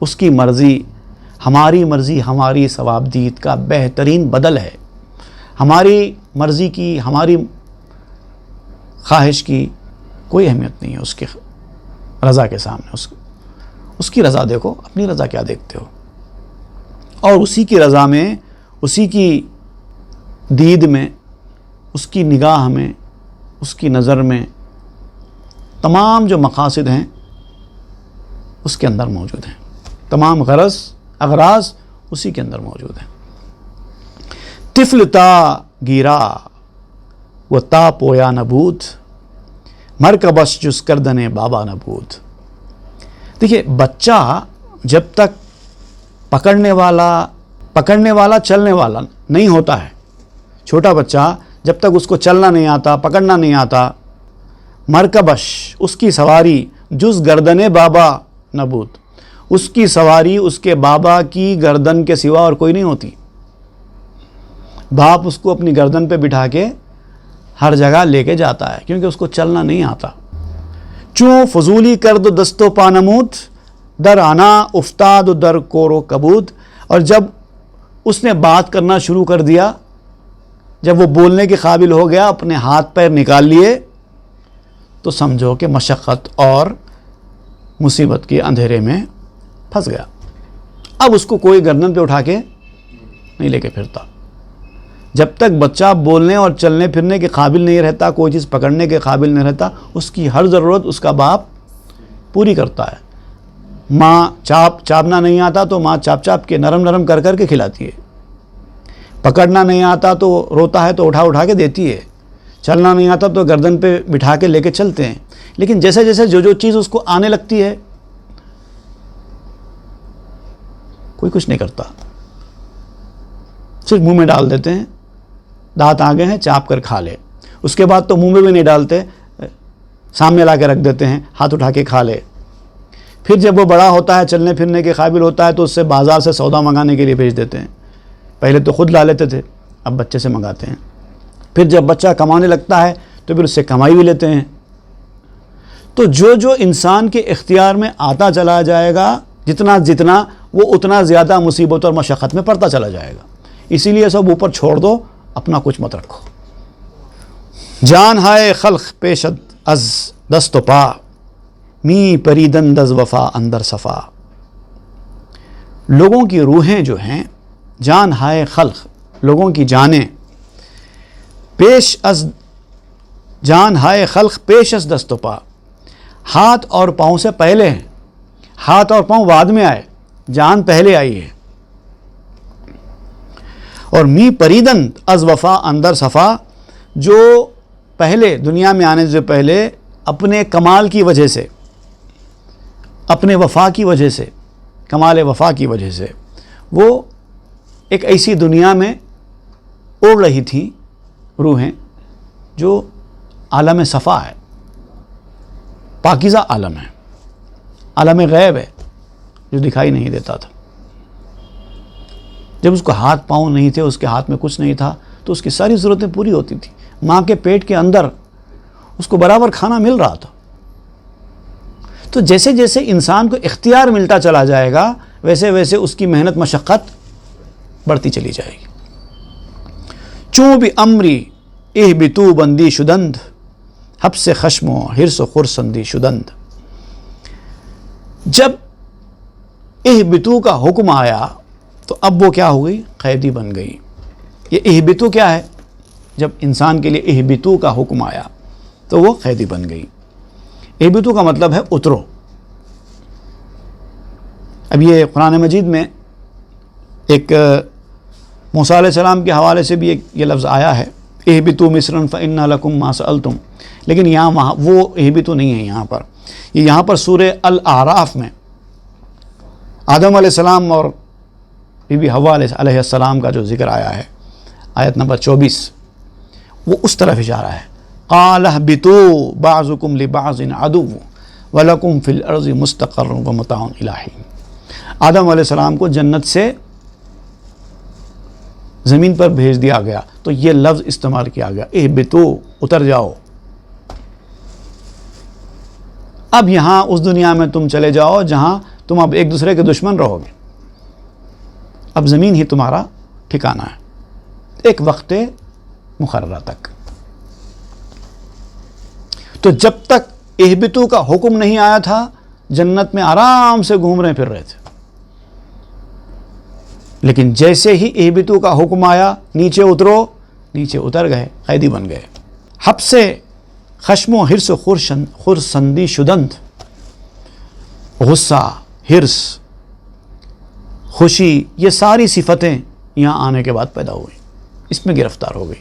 اس کی مرضی، ہماری مرضی، ہماری ثوابدید کا بہترین بدل ہے. ہماری مرضی کی، ہماری خواہش کی کوئی اہمیت نہیں ہے اس کی رضا کے سامنے. اس کی رضا دیکھو، اپنی رضا کیا دیکھتے ہو؟ اور اسی کی رضا میں، اسی کی دید میں، اس کی نگاہ میں، اس کی نظر میں تمام جو مقاصد ہیں اس کے اندر موجود ہیں. تمام اغراض اسی کے اندر موجود ہیں. طفل تا گیرا وہ تا پویا نبود مرکبش جس کردن بابا نبود. دیکھیے بچہ جب تک پکڑنے والا چلنے والا نہیں ہوتا ہے، چھوٹا بچہ جب تک اس کو چلنا نہیں آتا، پکڑنا نہیں آتا، مرکبش اس کی سواری جز گردن بابا نبود، اس کی سواری اس کے بابا کی گردن کے سوا اور کوئی نہیں ہوتی. باپ اس کو اپنی گردن پہ بٹھا کے ہر جگہ لے کے جاتا ہے کیونکہ اس کو چلنا نہیں آتا. چوں فضولی کرد دست و پانمود در آنا افتاد و در کور و کبود. اور جب اس نے بات کرنا شروع کر دیا، جب وہ بولنے کے قابل ہو گیا، اپنے ہاتھ پیر نکال لیے، تو سمجھو کہ مشقت اور مصیبت کے اندھیرے میں پھنس گیا. اب اس کو کوئی گردن پہ اٹھا کے نہیں لے کے پھرتا. جب تک بچہ بولنے اور چلنے پھرنے کے قابل نہیں رہتا، کوئی چیز پکڑنے کے قابل نہیں رہتا، اس کی ہر ضرورت اس کا باپ پوری کرتا ہے. ماں چاپنا نہیں آتا تو ماں چاپ کے نرم کر کے کھلاتی ہے. پکڑنا نہیں آتا تو روتا ہے تو اٹھا کے دیتی ہے. چلنا نہیں آتا تو گردن پہ بٹھا کے لے کے چلتے ہیں. لیکن جیسے جیسے جو چیز اس کو آنے لگتی ہے، کوئی کچھ نہیں کرتا، صرف منہ میں ڈال دیتے ہیں. دانت آگے ہیں، چاپ کر کھا لے. اس کے بعد تو منہ میں بھی نہیں ڈالتے، سامنے لا کے رکھ دیتے ہیں، ہاتھ اٹھا کے کھا لے. پھر جب وہ بڑا ہوتا ہے، چلنے پھرنے کے قابل ہوتا ہے، تو اس سے بازار سے سودا منگانے کے لیے بھیج دیتے ہیں. پہلے تو خود لا لیتے تھے، اب بچے سے منگاتے ہیں. پھر جب بچہ کمانے لگتا ہے تو پھر اس سے کمائی بھی لیتے ہیں. تو جو انسان کے اختیار میں آتا چلا جائے گا، جتنا وہ اتنا زیادہ مصیبت اور مشقت میں پڑتا چلا جائے گا. اسی لیے سب اوپر چھوڑ دو، اپنا کچھ مت رکھو. جان ہائے خلق پیشد از دست و پا می پریدند از وفا اندر صفا. لوگوں کی روحیں جو ہیں، جان ہائے خلق، لوگوں کی جانیں، پیش از جان ہائے خلق پیش از دست و پا، ہاتھ اور پاؤں سے پہلے ہیں. ہاتھ اور پاؤں بعد میں آئے، جان پہلے آئی ہے. اور می پریدند از وفا اندر صفا، جو پہلے دنیا میں آنے سے پہلے اپنے کمال کی وجہ سے، اپنے وفا کی وجہ سے، کمال وفا کی وجہ سے وہ ایک ایسی دنیا میں اڑ رہی تھیں روحیں جو عالم صفا ہے، پاکیزہ عالم ہے، عالم غیب ہے جو دکھائی نہیں دیتا تھا. جب اس کو ہاتھ پاؤں نہیں تھے، اس کے ہاتھ میں کچھ نہیں تھا، تو اس کی ساری ضرورتیں پوری ہوتی تھیں. ماں کے پیٹ کے اندر اس کو برابر کھانا مل رہا تھا. تو جیسے جیسے انسان کو اختیار ملتا چلا جائے گا، ویسے ویسے اس کی محنت مشقت بڑھتی چلی جائے گی. چوں بھی امری اہبتو بندی شدند حبس خشم و حرص و خرسندی شدند. جب اہبتو کا حکم آیا تو اب وہ کیا ہو گئی؟ قیدی بن گئی. یہ اہبتو کیا ہے؟ جب انسان کے لیے اہبتو کا حکم آیا تو وہ قیدی بن گئی. اہبتو کا مطلب ہے اترو. اب یہ قرآن مجید میں ایک موسیٰ علیہ السلام کے حوالے سے بھی یہ لفظ آیا ہے، اہبتو مصرا فإن لکم ما سألتم. لیکن وہاں وہ اہبتو نہیں ہے. یہاں پر سورہ الاعراف میں آدم علیہ السلام اور بی بی حوا علیہ السلام کا جو ذکر آیا ہے، آیت نمبر 24، وہ اس طرف اشارہ ہے. قال اهبطوا بعضكم لبعض عدو ولكم في الارض مستقر ومتاع الى حين. آدم علیہ السلام کو جنت سے زمین پر بھیج دیا گیا تو یہ لفظ استعمال کیا گیا، اہبطوا، اتر جاؤ. اب یہاں اس دنیا میں تم چلے جاؤ جہاں تم اب ایک دوسرے کے دشمن رہو گے. اب زمین ہی تمہارا ٹھکانہ ہے ایک وقت مقررہ تک. تو جب تک اہبتو کا حکم نہیں آیا تھا، جنت میں آرام سے گھوم رہے پھر رہے تھے. لیکن جیسے ہی اہبتو کا حکم آیا، نیچے اترو، نیچے اتر گئے، قیدی بن گئے. حبس خشم و حرص و خرسندی شدند، غصہ، حرص، خوشی، یہ ساری صفتیں یہاں آنے کے بعد پیدا ہوئی، اس میں گرفتار ہو گئی.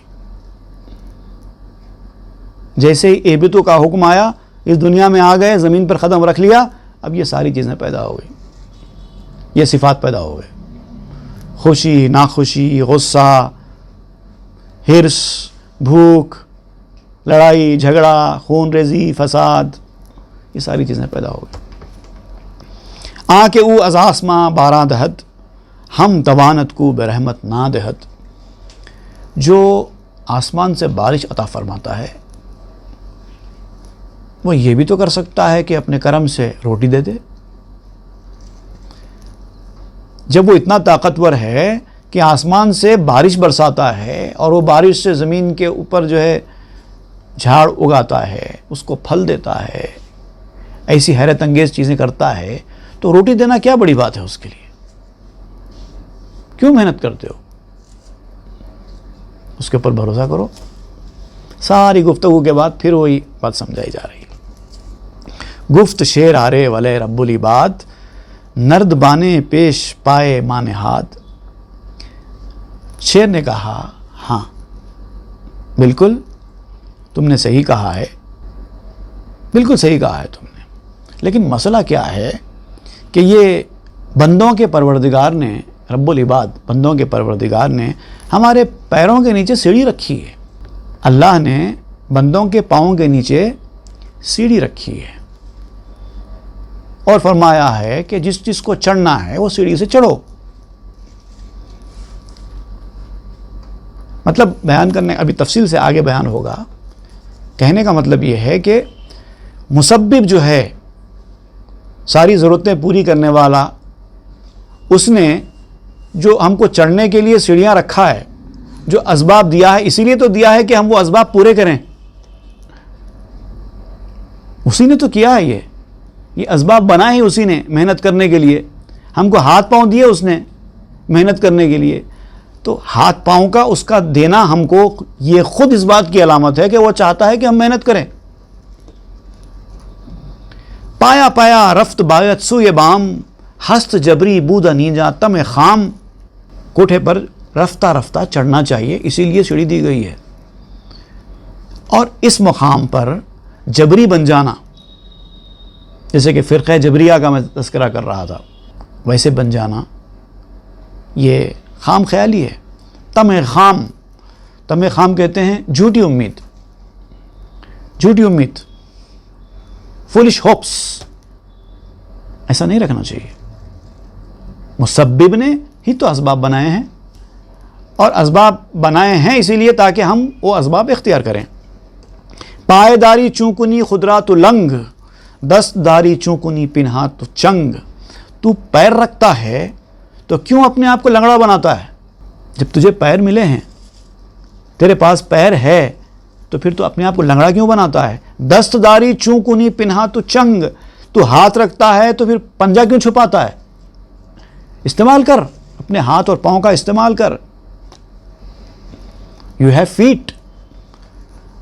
جیسے ہی اہبطوا کا حکم آیا، اس دنیا میں آ گئے، زمین پر قدم رکھ لیا، اب یہ ساری چیزیں پیدا ہو گئی، یہ صفات پیدا ہو گئے، خوشی، ناخوشی، غصہ، حرص، بھوک، لڑائی جھگڑا، خون ریزی، فساد، یہ ساری چیزیں پیدا ہو گئی۔ آ کے او از آسماں باراں دہد، ہم توانت کو برحمت نہ دہد۔ جو آسمان سے بارش عطا فرماتا ہے وہ یہ بھی تو کر سکتا ہے کہ اپنے کرم سے روٹی دے دے۔ جب وہ اتنا طاقتور ہے کہ آسمان سے بارش برساتا ہے اور وہ بارش سے زمین کے اوپر جو ہے جھاڑ اگاتا ہے، اس کو پھل دیتا ہے، ایسی حیرت انگیز چیزیں کرتا ہے، تو روٹی دینا کیا بڑی بات ہے اس کے لیے؟ کیوں محنت کرتے ہو؟ اس کے اوپر بھروسہ کرو۔ ساری گفتگو کے بعد پھر وہی بات سمجھائی جا رہی ہے۔ گفت شیر آرے ولے رب العباد، نرد بانے پیش پائے مانے ہاتھ۔ شیر نے کہا ہاں بالکل تم نے صحیح کہا ہے، بالکل صحیح کہا ہے تم نے، لیکن مسئلہ کیا ہے کہ یہ بندوں کے پروردگار نے، رب العباد بندوں کے پروردگار نے ہمارے پیروں کے نیچے سیڑھی رکھی ہے۔ اللہ نے بندوں کے پاؤں کے نیچے سیڑھی رکھی ہے اور فرمایا ہے کہ جس جس کو چڑھنا ہے وہ سیڑھی سے چڑھو۔ مطلب بیان کرنے، ابھی تفصیل سے آگے بیان ہوگا، کہنے کا مطلب یہ ہے کہ مسبب جو ہے، ساری ضرورتیں پوری کرنے والا، اس نے جو ہم کو چڑھنے کے لیے سیڑھیاں رکھا ہے، جو اسباب دیا ہے، اسی لیے تو دیا ہے کہ ہم وہ اسباب پورے کریں۔ اسی نے تو کیا ہے، یہ اسباب بنائے ہی اسی نے محنت کرنے کے لیے، ہم کو ہاتھ پاؤں دیے اس نے محنت کرنے کے لیے۔ تو ہاتھ پاؤں کا اس کا دینا ہم کو یہ خود اس بات کی علامت ہے کہ وہ چاہتا ہے کہ ہم محنت کریں۔ پایا پایا رفت باید سوئے بام، ہست جبری بودا نیجا تم خام۔ کوٹھے پر رفتہ رفتہ چڑھنا چاہیے، اسی لیے سیڑھی دی گئی ہے، اور اس مقام پر جبری بن جانا، جیسے کہ فرقہ جبریہ کا میں تذکرہ کر رہا تھا، ویسے بن جانا یہ خام خیالی ہے۔ تم خام، تم خام کہتے ہیں جھوٹی امید، جھوٹی امید، فولش ہوپس، ایسا نہیں رکھنا چاہیے۔ مسبب نے ہی تو اسباب بنائے ہیں، اور اسباب بنائے ہیں اسی لیے تاکہ ہم وہ اسباب اختیار کریں۔ پائیداری چونکنی خدرا تو لنگ، دست داری چونکنی پنہا تو چنگ۔ تو پیر رکھتا ہے تو کیوں اپنے آپ کو لنگڑا بناتا ہے؟ جب تجھے پیر ملے ہیں، تیرے پاس پیر ہے، تو پھر تو اپنے آپ کو لنگڑا کیوں بناتا ہے؟ دست داری چونکنی پنہا تو چنگ، تو ہاتھ رکھتا ہے تو پھر پنجہ کیوں چھپاتا ہے؟ استعمال کر، اپنے ہاتھ اور پاؤں کا استعمال کر۔ You have feet.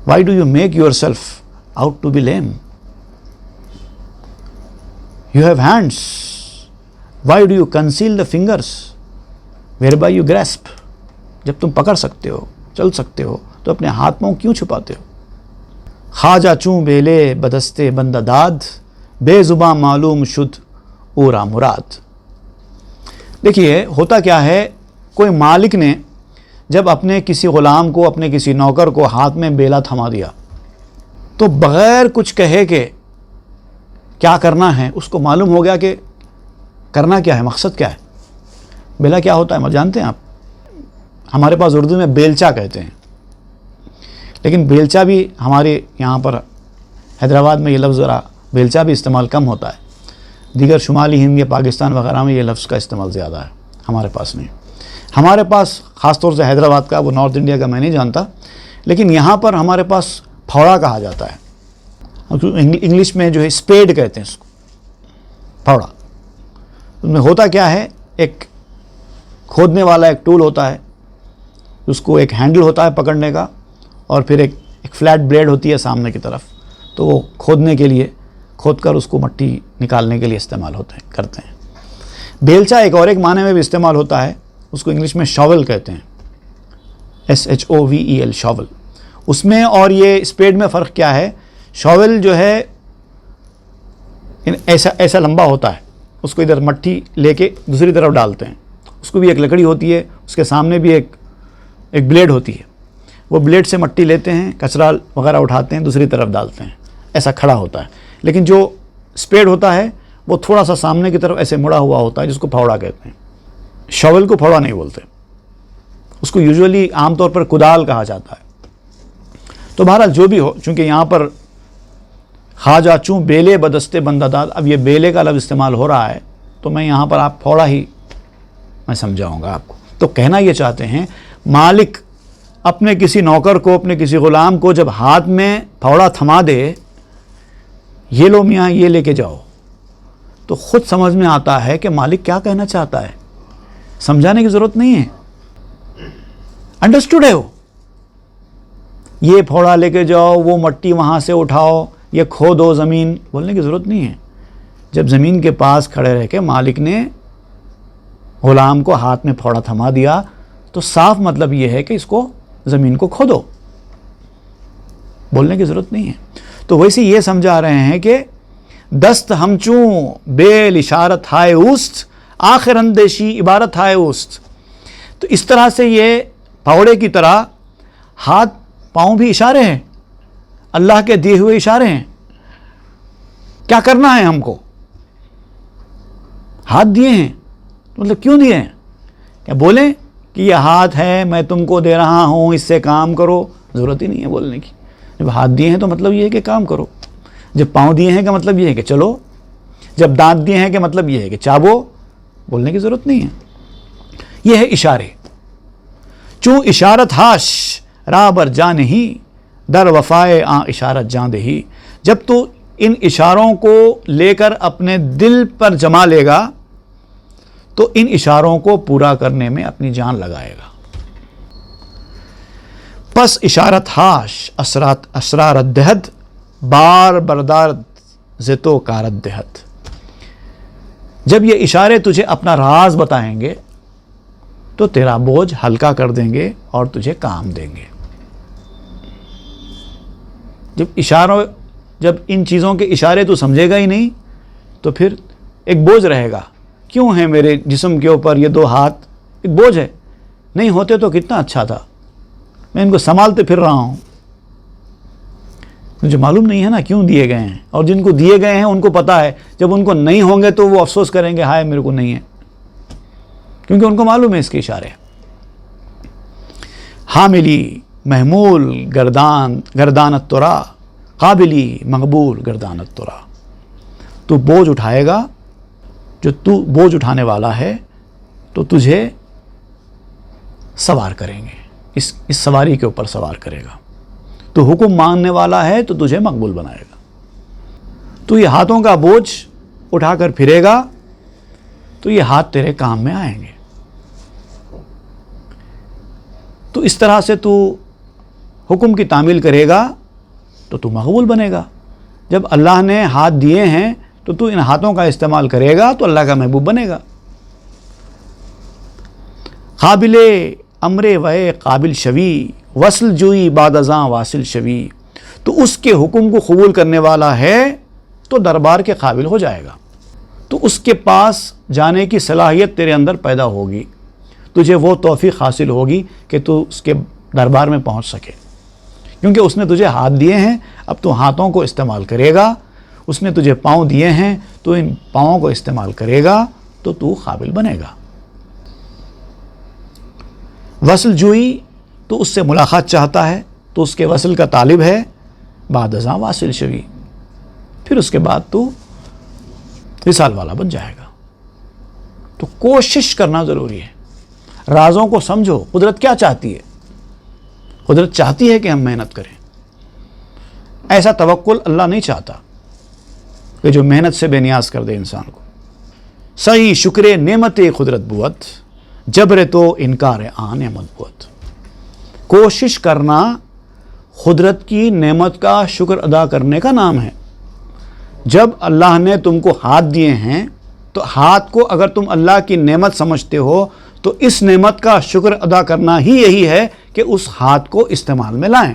Why do you make yourself out to be lame? You have hands. Why do you conceal the fingers whereby you grasp? جب تم پکڑ سکتے ہو، چل سکتے ہو، تو اپنے ہاتھ پاؤں کیوں چھپاتے ہو؟ خواجہ چوں بیلے بدستے بندہ داد، بے زباں معلوم شد اورا مراد۔ دیکھیے ہوتا کیا ہے، کوئی مالک نے جب اپنے کسی غلام کو، اپنے کسی نوکر کو ہاتھ میں بیلا تھما دیا، تو بغیر کچھ کہے کہ کیا کرنا ہے، اس کو معلوم ہو گیا کہ کرنا کیا ہے، مقصد کیا ہے۔ بیلا کیا ہوتا ہے جانتے ہیں آپ؟ ہمارے پاس اردو میں بیلچا کہتے ہیں، لیکن بیلچا بھی ہمارے یہاں پر حیدرآباد میں یہ لفظ ذرا بیلچا بھی استعمال کم ہوتا ہے، دیگر شمالی ہند یا پاکستان وغیرہ میں یہ لفظ کا استعمال زیادہ ہے، ہمارے پاس نہیں۔ ہمارے پاس خاص طور سے حیدرآباد کا، وہ نارتھ انڈیا کا میں نہیں جانتا، لیکن یہاں پر ہمارے پاس پھوڑا کہا جاتا ہے، انگلش میں جو ہے اسپیڈ کہتے ہیں اس کو، پھوڑا۔ اس میں ہوتا کیا ہے، ایک کھودنے والا ایک ٹول ہوتا ہے، اس کو ایک ہینڈل ہوتا ہے پکڑنے کا، اور پھر ایک فلیٹ بلیڈ ہوتی ہے سامنے کی طرف، تو وہ کھودنے کے لیے، کھود کر اس کو مٹی نکالنے کے لیے استعمال کرتے ہیں۔ بیلچا ایک اور ایک معنی میں بھی استعمال ہوتا ہے، اس کو انگلش میں شاول کہتے ہیں، SHOVEL، شاول۔ اس میں اور یہ اسپیڈ میں فرق کیا ہے؟ شاول جو ہے ایسا لمبا ہوتا ہے، اس کو ادھر مٹی لے کے دوسری طرف ڈالتے ہیں، اس کو بھی ایک لکڑی ہوتی ہے، اس کے سامنے بھی ایک بلیڈ ہوتی ہے، وہ بلیڈ سے مٹی لیتے ہیں، کچرا وغیرہ اٹھاتے ہیں، دوسری طرف ڈالتے ہیں، ایسا کھڑا ہوتا ہے. لیکن جو اسپیڈ ہوتا ہے وہ تھوڑا سا سامنے کی طرف ایسے مڑا ہوا ہوتا ہے، جس کو پھاوڑا کہتے ہیں. شاول کو پھاوڑا نہیں بولتے، اس کو یوزولی عام طور پر کدال کہا جاتا ہے. تو بہرحال جو بھی ہو، چونکہ یہاں پر خواجہ چوں بیلے بدستے بندہ داد، اب یہ بیلے کا لفظ استعمال ہو رہا ہے تو میں یہاں پر آپ پھاوڑا ہی میں سمجھاؤں گا آپ کو. تو کہنا یہ چاہتے ہیں مالک اپنے کسی نوکر کو، اپنے کسی غلام کو جب ہاتھ میں پھاوڑا تھما دے، یہ لو میاں یہ لے کے جاؤ، تو خود سمجھ میں آتا ہے کہ مالک کیا کہنا چاہتا ہے. سمجھانے کی ضرورت نہیں ہے، انڈرسٹوڈ ہے وہ. یہ پھاوڑا لے کے جاؤ، وہ مٹی وہاں سے اٹھاؤ، یہ کھودو زمین، بولنے کی ضرورت نہیں ہے. جب زمین کے پاس کھڑے رہ کے مالک نے غلام کو ہاتھ میں پھاوڑا تھما دیا تو صاف مطلب یہ ہے کہ اس کو زمین کو کھودو، بولنے کی ضرورت نہیں ہے. تو ویسے یہ سمجھا رہے ہیں کہ دست ہمچوں بیل اشارت ہائے اوست، آخر اندیشی عبارت ہائے اوست. تو اس طرح سے یہ پھاوڑے کی طرح ہاتھ پاؤں بھی اشارے ہیں، اللہ کے دیے ہوئے اشارے ہیں. کیا کرنا ہے ہم کو؟ ہاتھ دیے ہیں، مطلب کیوں دیے ہیں؟ کیا بولیں کہ یہ ہاتھ ہے میں تم کو دے رہا ہوں، اس سے کام کرو؟ ضرورت ہی نہیں ہے بولنے کی. جب ہاتھ دیے ہیں تو مطلب یہ ہے کہ کام کرو. جب پاؤں دیے ہیں کہ مطلب یہ ہے کہ چلو. جب دانت دیے ہیں کہ مطلب یہ ہے کہ چابو. بولنے کی ضرورت نہیں ہے. یہ ہے اشارے. چوں اشارت ہاش راہ بر جا نہیں، در وفائے آں اشارت جاں دہی. جب تو ان اشاروں کو لے کر اپنے دل پر جما لے گا تو ان اشاروں کو پورا کرنے میں اپنی جان لگائے گا. پس اشارت ہاش اسرارت دہد، بار بردار زتو کارت دہد. جب یہ اشارے تجھے اپنا راز بتائیں گے تو تیرا بوجھ ہلکا کر دیں گے اور تجھے کام دیں گے. جب ان چیزوں کے اشارے تو سمجھے گا ہی نہیں تو پھر ایک بوجھ رہے گا. کیوں ہے میرے جسم کے اوپر یہ دو ہاتھ؟ ایک بوجھ ہے. نہیں ہوتے تو کتنا اچھا تھا، میں ان کو سنبھالتے پھر رہا ہوں. مجھے معلوم نہیں ہے نا کیوں دیے گئے ہیں، اور جن کو دیے گئے ہیں ان کو پتا ہے جب ان کو نہیں ہوں گے تو وہ افسوس کریں گے ہائے میرے کو نہیں ہے، کیونکہ ان کو معلوم ہے اس کے اشارے. حاملی محمول گردانت ترا، قابلی مقبول گردانت ترا. تو بوجھ اٹھائے گا، جو تو بوجھ اٹھانے والا ہے تو تجھے سوار کریں گے، اس سواری کے اوپر سوار کرے گا. تو حکم ماننے والا ہے تو تجھے مقبول بنائے گا. تو یہ ہاتھوں کا بوجھ اٹھا کر پھرے گا تو یہ ہاتھ تیرے کام میں آئیں گے. تو اس طرح سے تو حکم کی تعمیل کرے گا تو مقبول بنے گا. جب اللہ نے ہاتھ دیے ہیں تو ان ہاتھوں کا استعمال کرے گا تو اللہ کا محبوب بنے گا. قابل امر وے قابل شوی، وصل جوئی بعد ازاں واصل شوی. تو اس کے حکم کو قبول کرنے والا ہے تو دربار کے قابل ہو جائے گا. تو اس کے پاس جانے کی صلاحیت تیرے اندر پیدا ہوگی، تجھے وہ توفیق حاصل ہوگی کہ تو اس کے دربار میں پہنچ سکے. کیونکہ اس نے تجھے ہاتھ دیے ہیں، اب تو ہاتھوں کو استعمال کرے گا. اس نے تجھے پاؤں دیے ہیں تو ان پاؤں کو استعمال کرے گا تو قابل بنے گا. وصل جوئی تو اس سے ملاقات چاہتا ہے تو اس کے وصل کا طالب ہے. بعد ازاں واصل شوی، پھر اس کے بعد تو وصال والا بن جائے گا. تو کوشش کرنا ضروری ہے. رازوں کو سمجھو. قدرت کیا چاہتی ہے؟ قدرت چاہتی ہے کہ ہم محنت کریں. ایسا توکل اللہ نہیں چاہتا کہ جو محنت سے بے نیاز کر دے انسان کو. صحیح شکر نعمت قدرت بوت، جبر تو انکار آن نعمت بوت. کوشش کرنا قدرت کی نعمت کا شکر ادا کرنے کا نام ہے. جب اللہ نے تم کو ہاتھ دیے ہیں تو ہاتھ کو اگر تم اللہ کی نعمت سمجھتے ہو تو اس نعمت کا شکر ادا کرنا ہی یہی ہے کہ اس ہاتھ کو استعمال میں لائیں.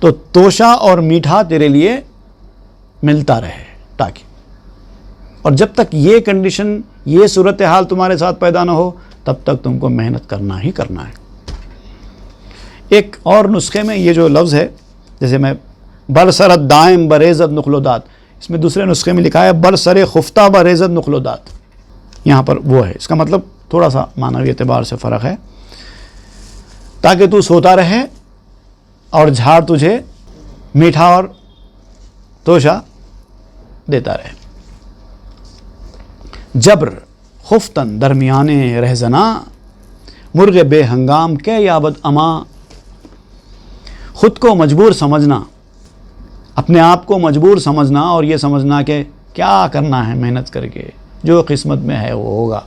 تو توشہ اور میٹھا تیرے لیے ملتا رہے تاکہ، اور جب تک یہ کنڈیشن، یہ صورتحال تمہارے ساتھ پیدا نہ ہو تب تک تم کو محنت کرنا ہی کرنا ہے۔ ایک اور نسخے میں یہ جو لفظ ہے، جیسے میں برسرت دائم بریزت نخلودات، اس میں دوسرے نسخے میں لکھا ہے برسر خفتہ بریزت نخلودات، یہاں پر وہ ہے، اس کا مطلب تھوڑا سا معنوی اعتبار سے فرق ہے، تاکہ تو سوتا رہے اور جھاڑ تجھے میٹھا اور توشہ دیتا رہے۔ جبر خفتن درمیانے رہزنا، مرغ بے ہنگام کے یابد اما، خود کو مجبور سمجھنا، اپنے آپ کو مجبور سمجھنا اور یہ سمجھنا کہ کیا کرنا ہے محنت کر کے، جو قسمت میں ہے وہ ہوگا۔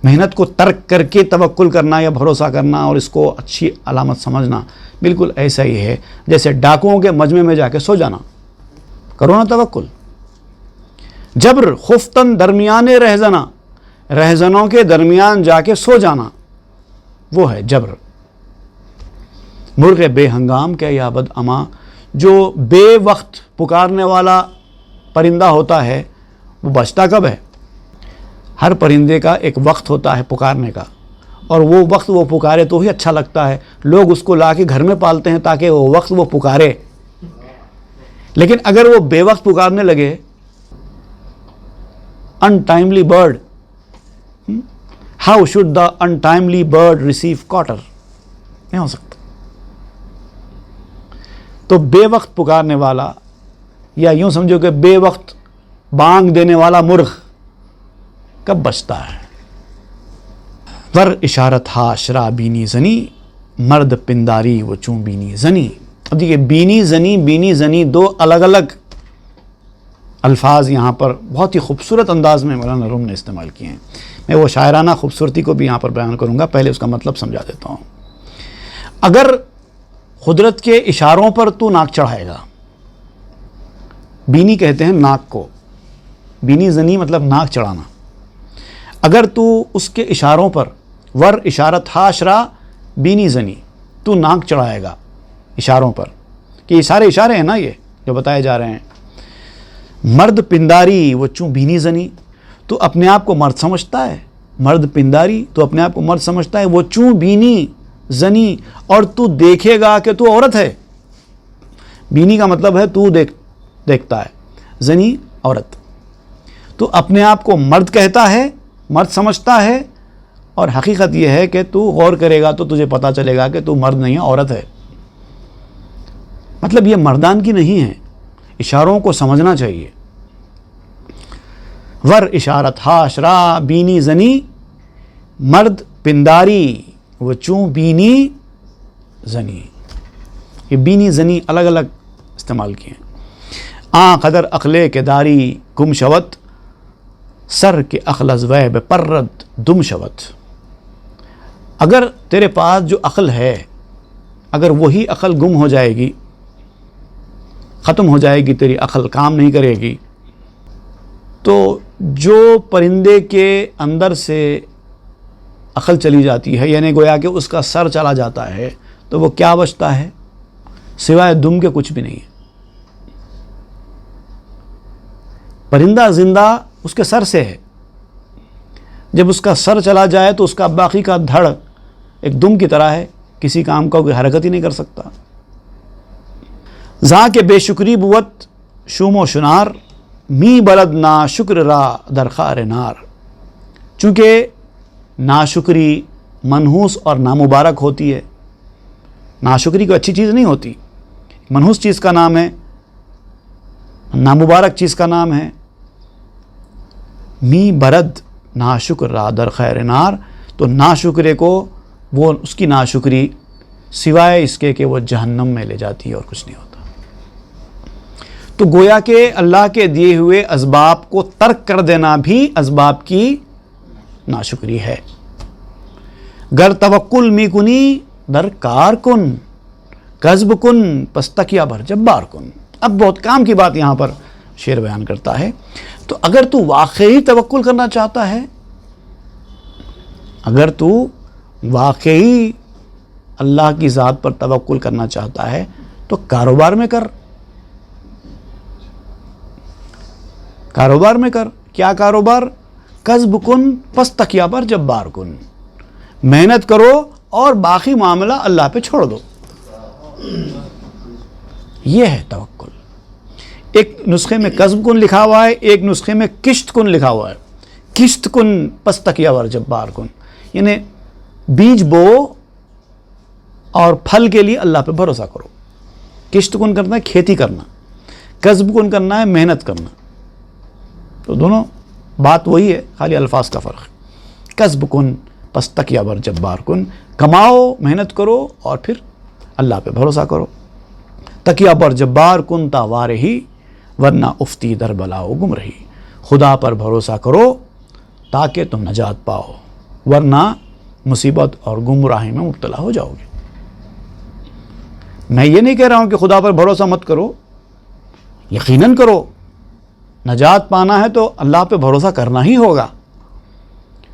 محنت کو ترک کر کے توکل کرنا یا بھروسہ کرنا اور اس کو اچھی علامت سمجھنا بالکل ایسا ہی ہے جیسے ڈاکوؤں کے مجمع میں جا کے سو جانا۔ کرو نا توکل۔ جبر خفتن درمیانے رہزنا، رہزنوں کے درمیان جا کے سو جانا، وہ ہے جبر۔ مرغ بے ہنگام کے یابد اما، جو بے وقت پکارنے والا پرندہ ہوتا ہے وہ بچتا کب ہے؟ ہر پرندے کا ایک وقت ہوتا ہے پکارنے کا، اور وہ وقت وہ پکارے تو ہی اچھا لگتا ہے، لوگ اس کو لا کے گھر میں پالتے ہیں تاکہ وہ وقت وہ پکارے۔ لیکن اگر وہ بے وقت پکارنے لگے، untimely bird, how should the untimely bird receive quarter؟ نہیں ہو سکتا۔ تو بے وقت پکارنے والا، یا یوں سمجھو کہ بے وقت بانگ دینے والا مرغ کب بچتا ہے؟ ور اشارت ہا شرا بینی زنی، مرد پنداری وہ چوں بینی زنی۔ اب دیکھیے بینی زنی دو الگ الگ الفاظ یہاں پر بہت ہی خوبصورت انداز میں مولانا روم نے استعمال کیے ہیں۔ میں وہ شاعرانہ خوبصورتی کو بھی یہاں پر بیان کروں گا، پہلے اس کا مطلب سمجھا دیتا ہوں۔ اگر قدرت کے اشاروں پر تو ناک چڑھائے گا، بینی کہتے ہیں ناک کو، بینی زنی مطلب ناک چڑھانا، اگر تو اس کے اشاروں پر، ور اشارت ہاشرا بینی زنی، تو ناک چڑھائے گا اشاروں پر، کہ یہ سارے اشارے ہیں نا یہ جو بتائے جا رہے ہیں۔ مرد پنداری وہ چوں بینی زنی، تو اپنے آپ کو مرد سمجھتا ہے، مرد پنداری تو اپنے آپ کو مرد سمجھتا ہے، وہ چوں بینی زنی، اور تو دیکھے گا کہ تو عورت ہے۔ بینی کا مطلب ہے تو دیکھتا ہے، زنی عورت، تو اپنے آپ کو مرد کہتا ہے، مرد سمجھتا ہے، اور حقیقت یہ ہے کہ تو غور کرے گا تو تجھے پتا چلے گا کہ تو مرد نہیں ہے، عورت ہے۔ مطلب یہ مردان کی نہیں ہے، اشاروں کو سمجھنا چاہیے۔ ور اشارت ہاشرا بینی زنی، مرد پنداری وہ چوں بینی زنی۔ یہ بینی زنی الگ الگ استعمال کیے ہیں۔ آں قدر عقلے کے داری گم شوت، سر کے اخلص ویب پرد دم شوت۔ اگر تیرے پاس جو عقل ہے، اگر وہی عقل گم ہو جائے گی، ختم ہو جائے گی، تیری عقل کام نہیں کرے گی، تو جو پرندے کے اندر سے عقل چلی جاتی ہے، یعنی گویا کہ اس کا سر چلا جاتا ہے، تو وہ کیا بچتا ہے؟ سوائے دم کے کچھ بھی نہیں ہے۔ پرندہ زندہ اس کے سر سے ہے، جب اس کا سر چلا جائے تو اس کا باقی کا دھڑ ایک دم کی طرح ہے، کسی کام کا کوئی حرکت ہی نہیں کر سکتا۔ زاں کے بے شکری بوت شوم و شنار، می بلد نا شکر را درخار نار۔ چونکہ ناشکری منحوس اور نامبارک ہوتی ہے، ناشکری کوئی اچھی چیز نہیں ہوتی، منحوس چیز کا نام ہے، نامبارک چیز کا نام ہے۔ می برد ناشکر را در خیر نار، تو ناشکرے کو وہ اس کی ناشکری سوائے اس کے کہ وہ جہنم میں لے جاتی ہے اور کچھ نہیں ہوتا۔ تو گویا کہ اللہ کے دیے ہوئے اسباب کو ترک کر دینا بھی اسباب کی ناشکری ہے۔ گر توکل می کنی در کار کن، کذب کن پس تکیہ بھر جبار کن۔ اب بہت کام کی بات یہاں پر شعر بیان کرتا ہے۔ تو اگر تو واقعی توکل کرنا چاہتا ہے، اگر تو واقعی اللہ کی ذات پر توکل کرنا چاہتا ہے تو کاروبار میں کر، کاروبار میں کر۔ کیا کاروبار؟ کسب کن پس تکیہ پر جبار کن، محنت کرو اور باقی معاملہ اللہ پہ چھوڑ دو۔ یہ ہے توکل۔ ایک نسخے میں کسب کن لکھا ہوا ہے، ایک نسخے میں کشت کن لکھا ہوا ہے۔ کشت کن پس تکیہ پر جبار کن، یعنی بیج بو اور پھل کے لیے اللہ پہ بھروسہ کرو۔ کشت کن کرنا ہے کھیتی کرنا، کسب کن کرنا ہے محنت کرنا، تو دونوں بات وہی ہے، خالی الفاظ کا فرق ہے۔ کسب کن پس تکیہ بر جبار کن، کماؤ، محنت کرو اور پھر اللہ پہ بھروسہ کرو۔ تکیہ بر جبار کن تا وارہی ورنہ افتی در بلا و گم رہی، خدا پر بھروسہ کرو تاکہ تم نجات پاؤ، ورنہ مصیبت اور گمراہی میں مبتلا ہو جاؤ گے۔ میں یہ نہیں کہہ رہا ہوں کہ خدا پر بھروسہ مت کرو، یقیناً کرو، نجات پانا ہے تو اللہ پہ بھروسہ کرنا ہی ہوگا،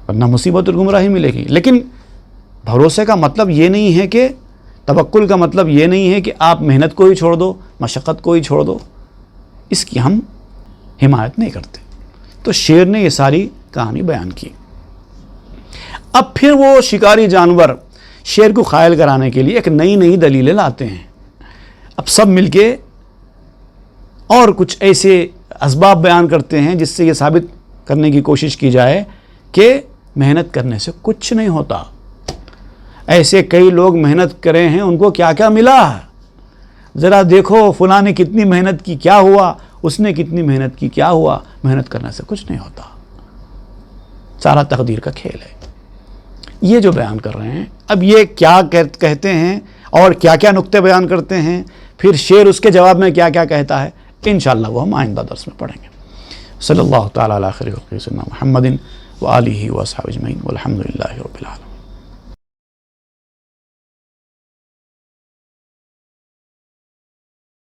ورنہ مصیبت اور گمراہی ملے گی۔ لیکن بھروسے کا مطلب یہ نہیں ہے کہ، توکل کا مطلب یہ نہیں ہے کہ آپ محنت کو ہی چھوڑ دو، مشقت کو ہی چھوڑ دو، اس کی ہم حمایت نہیں کرتے۔ تو شیر نے یہ ساری کہانی بیان کی۔ اب پھر وہ شکاری جانور شیر کو قائل کرانے کے لیے ایک نئی دلیلیں لاتے ہیں۔ اب سب مل کے اور کچھ ایسے اسباب بیان کرتے ہیں جس سے یہ ثابت کرنے کی کوشش کی جائے کہ محنت کرنے سے کچھ نہیں ہوتا۔ ایسے کئی لوگ محنت کرے ہیں، ان کو کیا کیا ملا، ذرا دیکھو فلاں نے کتنی محنت کی کیا ہوا، اس نے کتنی محنت کی کیا ہوا۔ محنت کرنے سے کچھ نہیں ہوتا، سارا تقدیر کا کھیل ہے۔ یہ جو بیان کر رہے ہیں، اب یہ کیا کہتے ہیں اور کیا کیا نکتے بیان کرتے ہیں، پھر شیر اس کے جواب میں کیا کیا کہتا ہے، انشاءاللہ وہ ہم آئندہ درس میں پڑھیں گے۔ صلی اللہ تعالیٰ علی خیر خلقہ سیدنا محمد و آلہ و اصحابہ اجمعین والحمد للہ رب العالمین۔